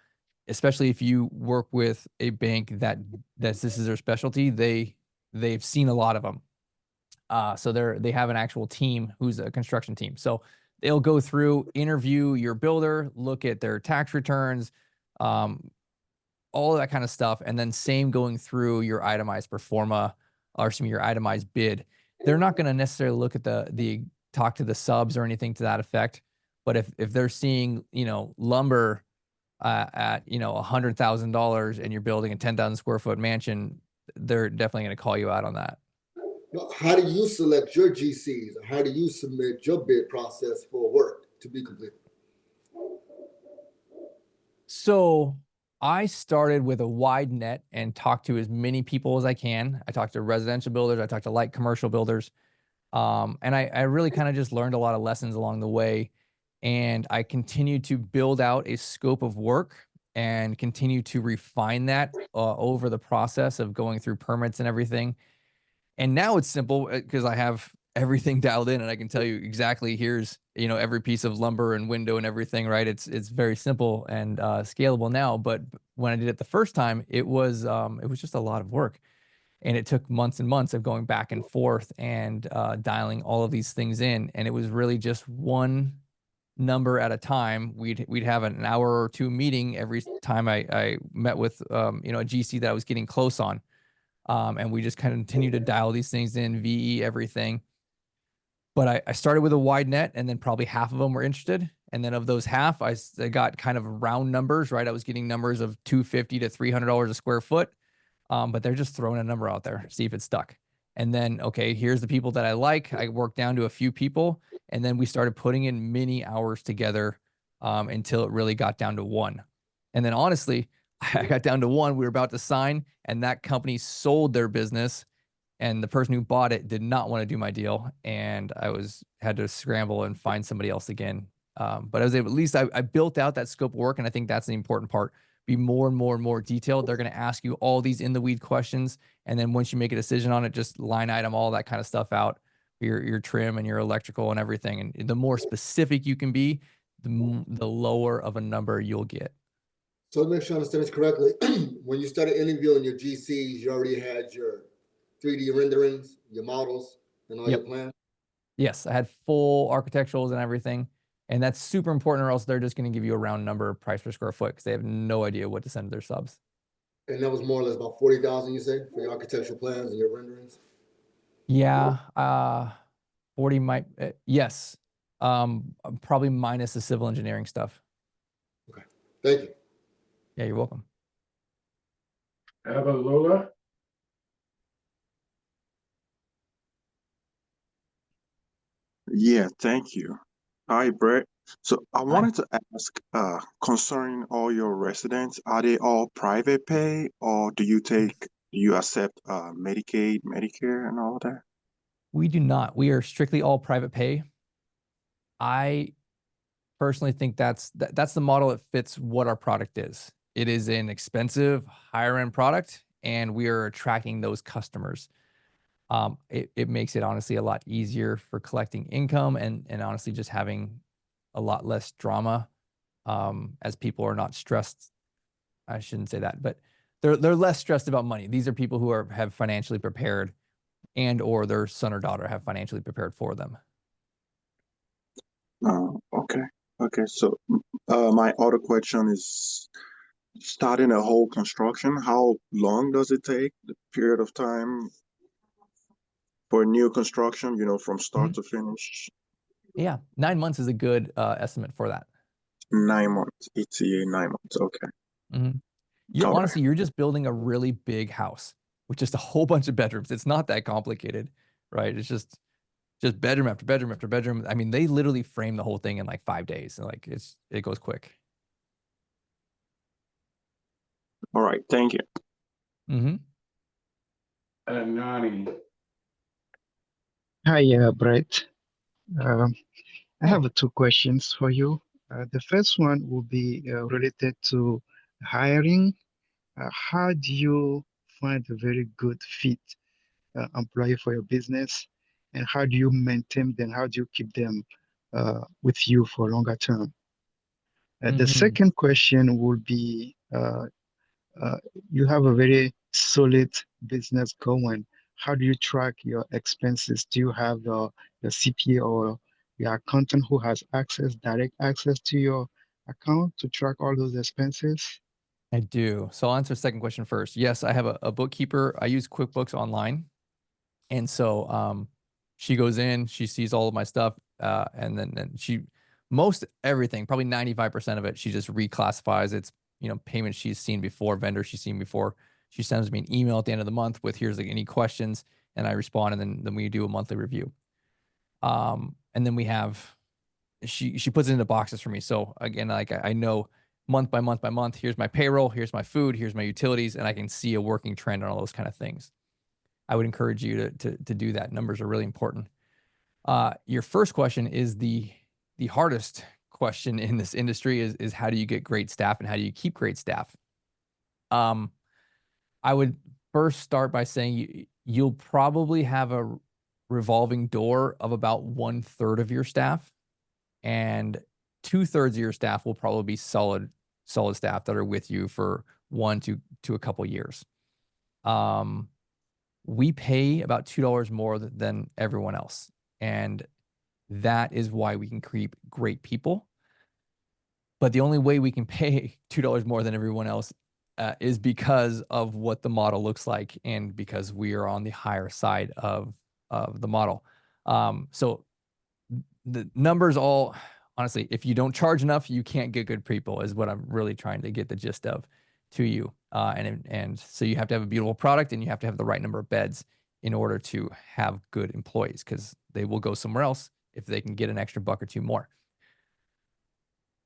especially if you work with a bank that this is their specialty, they've seen a lot of them. So they have an actual team who's a construction team. So they'll go through, interview your builder, look at their tax returns, all of that kind of stuff, and then same going through your itemized performa, or excuse me, your itemized bid. They're not going to necessarily look at the talk to the subs or anything to that effect, but if they're seeing, you know, lumber at, you know, $100,000 and you're building a 10,000 square foot mansion, they're definitely going to call you out on that. Now, how do you select your GCs? Or how do you submit your bid process for work to be completed? So I started with a wide net and talked to as many people as I can. I talked to residential builders. I talked to light commercial builders. And I really kind of just learned a lot of lessons along the way. And I continued to build out a scope of work and continue to refine that over the process of going through permits and everything. And now it's simple because I have everything dialed in and I can tell you exactly here's, you know, every piece of lumber and window and everything, right? It's very simple and scalable now. But when I did it the first time, it was just a lot of work. And it took months and months of going back and forth and dialing all of these things in. And it was really just one number at a time. We'd have an hour or two meeting every time I met with you know, a GC that I was getting close on. And we just kind of continue to dial these things in, VE everything. But I started with a wide net, and then probably half of them were interested. And then of those half, I got kind of round numbers, right? I was getting numbers of $250 to $300 a square foot. But they're just throwing a number out there, see if it's stuck. And then, okay, here's the people that I like. I worked down to a few people, and then we started putting in many hours together until it really got down to one. And then honestly, I got down to one. We were about to sign, and that company sold their business, and the person who bought it did not want to do my deal, and I had to scramble and find somebody else again. But I was able, at least I built out that scope of work, and I think that's the important part. Be more and more and more detailed. They're going to ask you all these in the weed questions, and then once you make a decision on it, just line item all that kind of stuff out, your trim and your electrical and everything. And the more specific you can be, the lower of a number you'll get. So to make sure I understand this correctly, when you started interviewing your GCs, you already had your 3D renderings, your models, and all your plans? Yes, I had full architecturals and everything. And that's super important, or else they're just going to give you a round number price per square foot because they have no idea what to send to their subs. And that was more or less about 40,000, you say, for your architectural plans and your renderings? Yeah, 40 might, yes. Probably minus the civil engineering stuff. Okay, thank you. Yeah, you're welcome. Lola. Yeah, thank you. Hi, Brett. So I wanted to ask, concerning all your residents, are they all private pay, or do you accept Medicaid, Medicare, and all that? We do not. We are strictly all private pay. I personally think that's the model that fits what our product is. It is an expensive, higher end product, and we are attracting those customers. It makes it honestly a lot easier for collecting income and honestly just having a lot less drama, as people are not stressed. I shouldn't say that, but they're less stressed about money. These are people who have financially prepared, and or their son or daughter have financially prepared for them. Okay. Okay. So my other question is, starting a whole construction, how long does it take, the period of time for a new construction, you know, from start to finish? Yeah, 9 months is a good estimate for that. 9 months, ETA 9 months. Okay. Honestly, you're just building a really big house with just a whole bunch of bedrooms. It's not that complicated, right? It's just bedroom after bedroom after bedroom. I mean, they literally frame the whole thing in like 5 days. Like it goes quick. All right. Thank you. And Nani. Hi, Brett. I have two questions for you. The first one will be related to hiring. How do you find a very good fit employee for your business, and how do you maintain them? How do you keep them with you for longer term? The second question would be, you have a very solid business going. How do you track your expenses? Do you have your CPA or your accountant who has direct access to your account to track all those expenses? I do. So I'll answer the second question first. Yes, I have a bookkeeper. I use QuickBooks Online. And so she goes in, she sees all of my stuff, and then most everything, probably 95% of it, she just reclassifies. It's, payments she's seen before, vendors she's seen before. She sends me an email at the end of the month with, here's any questions, and I respond, and then we do a monthly review. And then we have, she puts it into boxes for me. So again, like I know month by month by month, here's my payroll, here's my food, here's my utilities, and I can see a working trend on all those kind of things. I would encourage you to do that. Numbers are really important. Your first question is the hardest question in this industry is how do you get great staff and how do you keep great staff? I would first start by saying you'll probably have a revolving door of about 1/3 of your staff, and 2/3 of your staff will probably be solid staff that are with you for 1 to a couple years. We pay about $2 more than everyone else. And that is why we can keep great people. But the only way we can pay $2 more than everyone else is because of what the model looks like and because we are on the higher side of the model. So the numbers all, honestly, if you don't charge enough, you can't get good people is what I'm really trying to get the gist of to you. And so you have to have a beautiful product and you have to have the right number of beds in order to have good employees, because they will go somewhere else if they can get an extra buck or two more.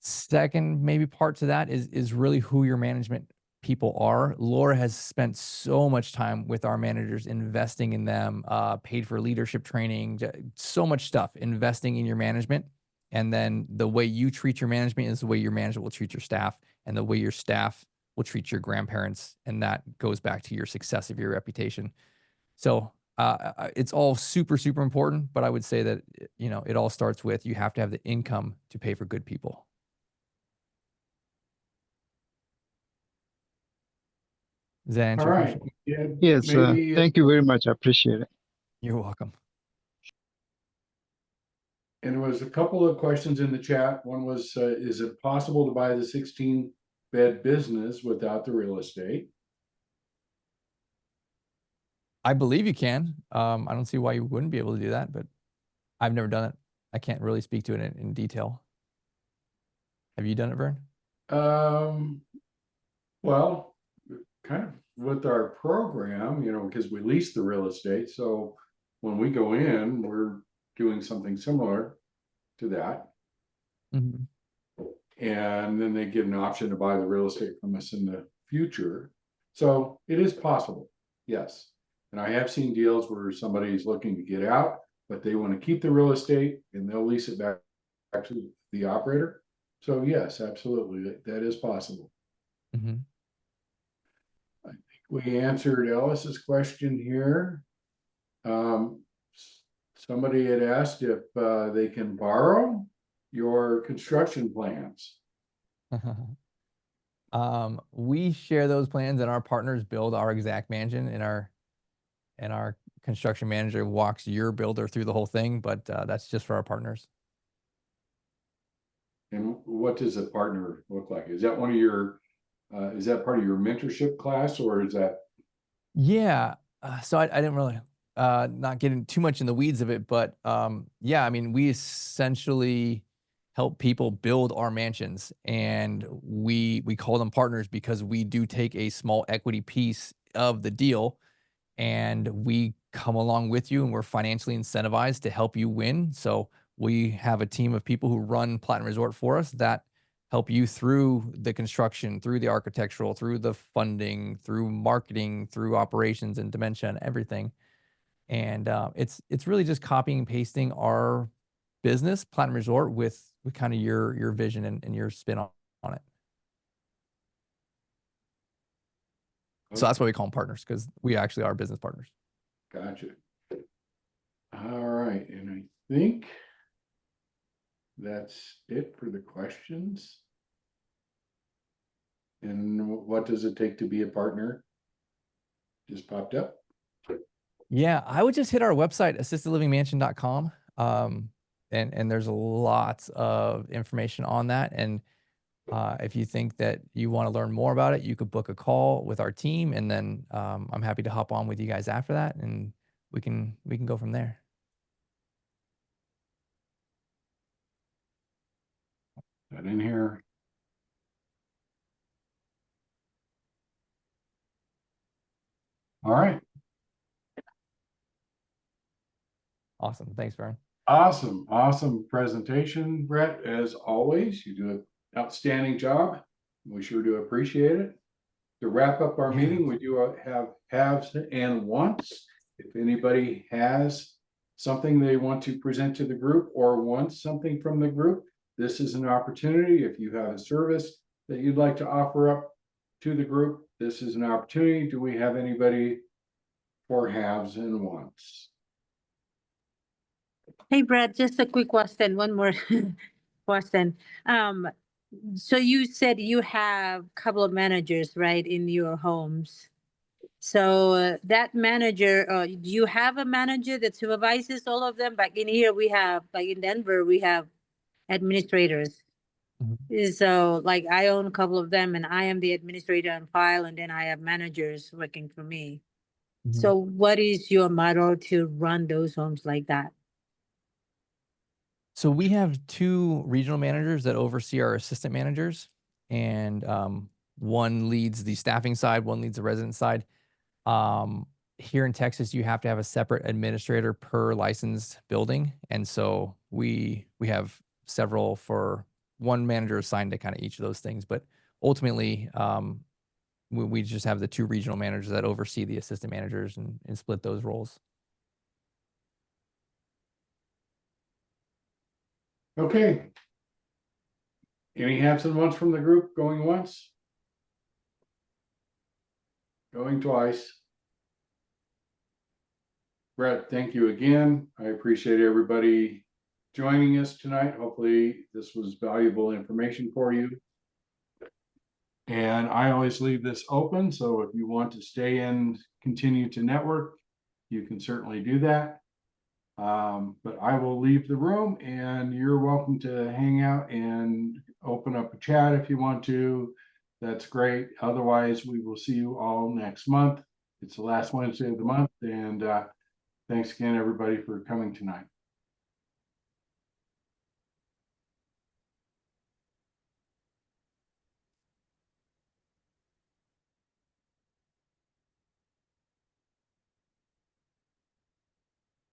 Second, maybe part to that is really who your management people are. Laura has spent so much time with our managers, investing in them, paid for leadership training, so much stuff, investing in your management. And then the way you treat your management is the way your management will treat your staff, and the way your staff will treat your grandparents. And that goes back to your success of your reputation. So it's all super, super important. But I would say that, it all starts with you have to have the income to pay for good people. Does that answer your question? Yeah, Yes, maybe, thank you very much. I appreciate it. You're welcome. and there was a couple of questions in the chat. One was, is it possible to buy the 16-bed business without the real estate? I believe you can. I don't see why you wouldn't be able to do that, but I've never done it. I can't really speak to it in detail. Have you done it, Vern? Well, kind of with our program, because we lease the real estate. So when we go in, we're doing something similar to that. Mm-hmm. And then they get an option to buy the real estate from us in the future. So it is possible, yes. And I have seen deals where somebody's looking to get out, but they want to keep the real estate and they'll lease it back to the operator. So yes, absolutely, that is possible. Mm-hmm. I think we answered Ellis's question here. Somebody had asked if they can borrow your construction plans. We share those plans, and our partners build our exact mansion, and our construction manager walks your builder through the whole thing, but that's just for our partners. And what does a partner look like? Is that one of your, is that part of your mentorship class, or is that? Yeah. So I didn't really, not getting too much in the weeds of it, but yeah, I mean, we essentially help people build our mansions, and we call them partners because we do take a small equity piece of the deal, and we come along with you, and we're financially incentivized to help you win. So we have a team of people who run Platinum Resort for us that help you through the construction, through the architectural, through the funding, through marketing, through operations and dementia and everything. And it's really just copying and pasting our business, Platinum Resort, with kind of your vision and your spin on it. So that's why we call them partners, because we actually are business partners. Gotcha. All right, and I think that's it for the questions. And what does it take to be a partner? Just popped up. Yeah, I would just hit our website, assistedlivingmansion.com. And there's lots of information on that. And if you think that you want to learn more about it, you could book a call with our team, and then I'm happy to hop on with you guys after that, and we can go from there. That in here. All right. Awesome. Thanks, Vern. Awesome presentation, Brett. As always, you do an outstanding job. We sure do appreciate it. To wrap up our meeting, we do have haves and wants. If anybody has something they want to present to the group or wants something from the group, this is an opportunity. If you have a service that you'd like to offer up to the group, this is an opportunity. Do we have anybody for haves and wants? Hey, Brad, just a quick question. One more question. So you said you have a couple of managers, right, in your homes. So that manager, do you have a manager that supervises all of them? Like in here, we have, like in Denver, we have administrators. So like I own a couple of them, and I am the administrator on file, and then I have managers working for me. So what is your model to run those homes like that? So we have 2 regional managers that oversee our assistant managers, and one leads the staffing side, one leads the resident side. Here in Texas, you have to have a separate administrator per licensed building, and so we have several, for one manager assigned to kind of each of those things. But ultimately, we just have the 2 regional managers that oversee the assistant managers and split those roles. Okay. Any haves and wants from the group? Going once? Going twice? Brett, thank you again. I appreciate everybody joining us tonight. Hopefully this was valuable information for you. And I always leave this open, so if you want to stay and continue to network, you can certainly do that. But I will leave the room, and you're welcome to hang out and open up a chat if you want to. That's great. Otherwise, we will see you all next month. It's the last Wednesday of the month, and thanks again, everybody, for coming tonight.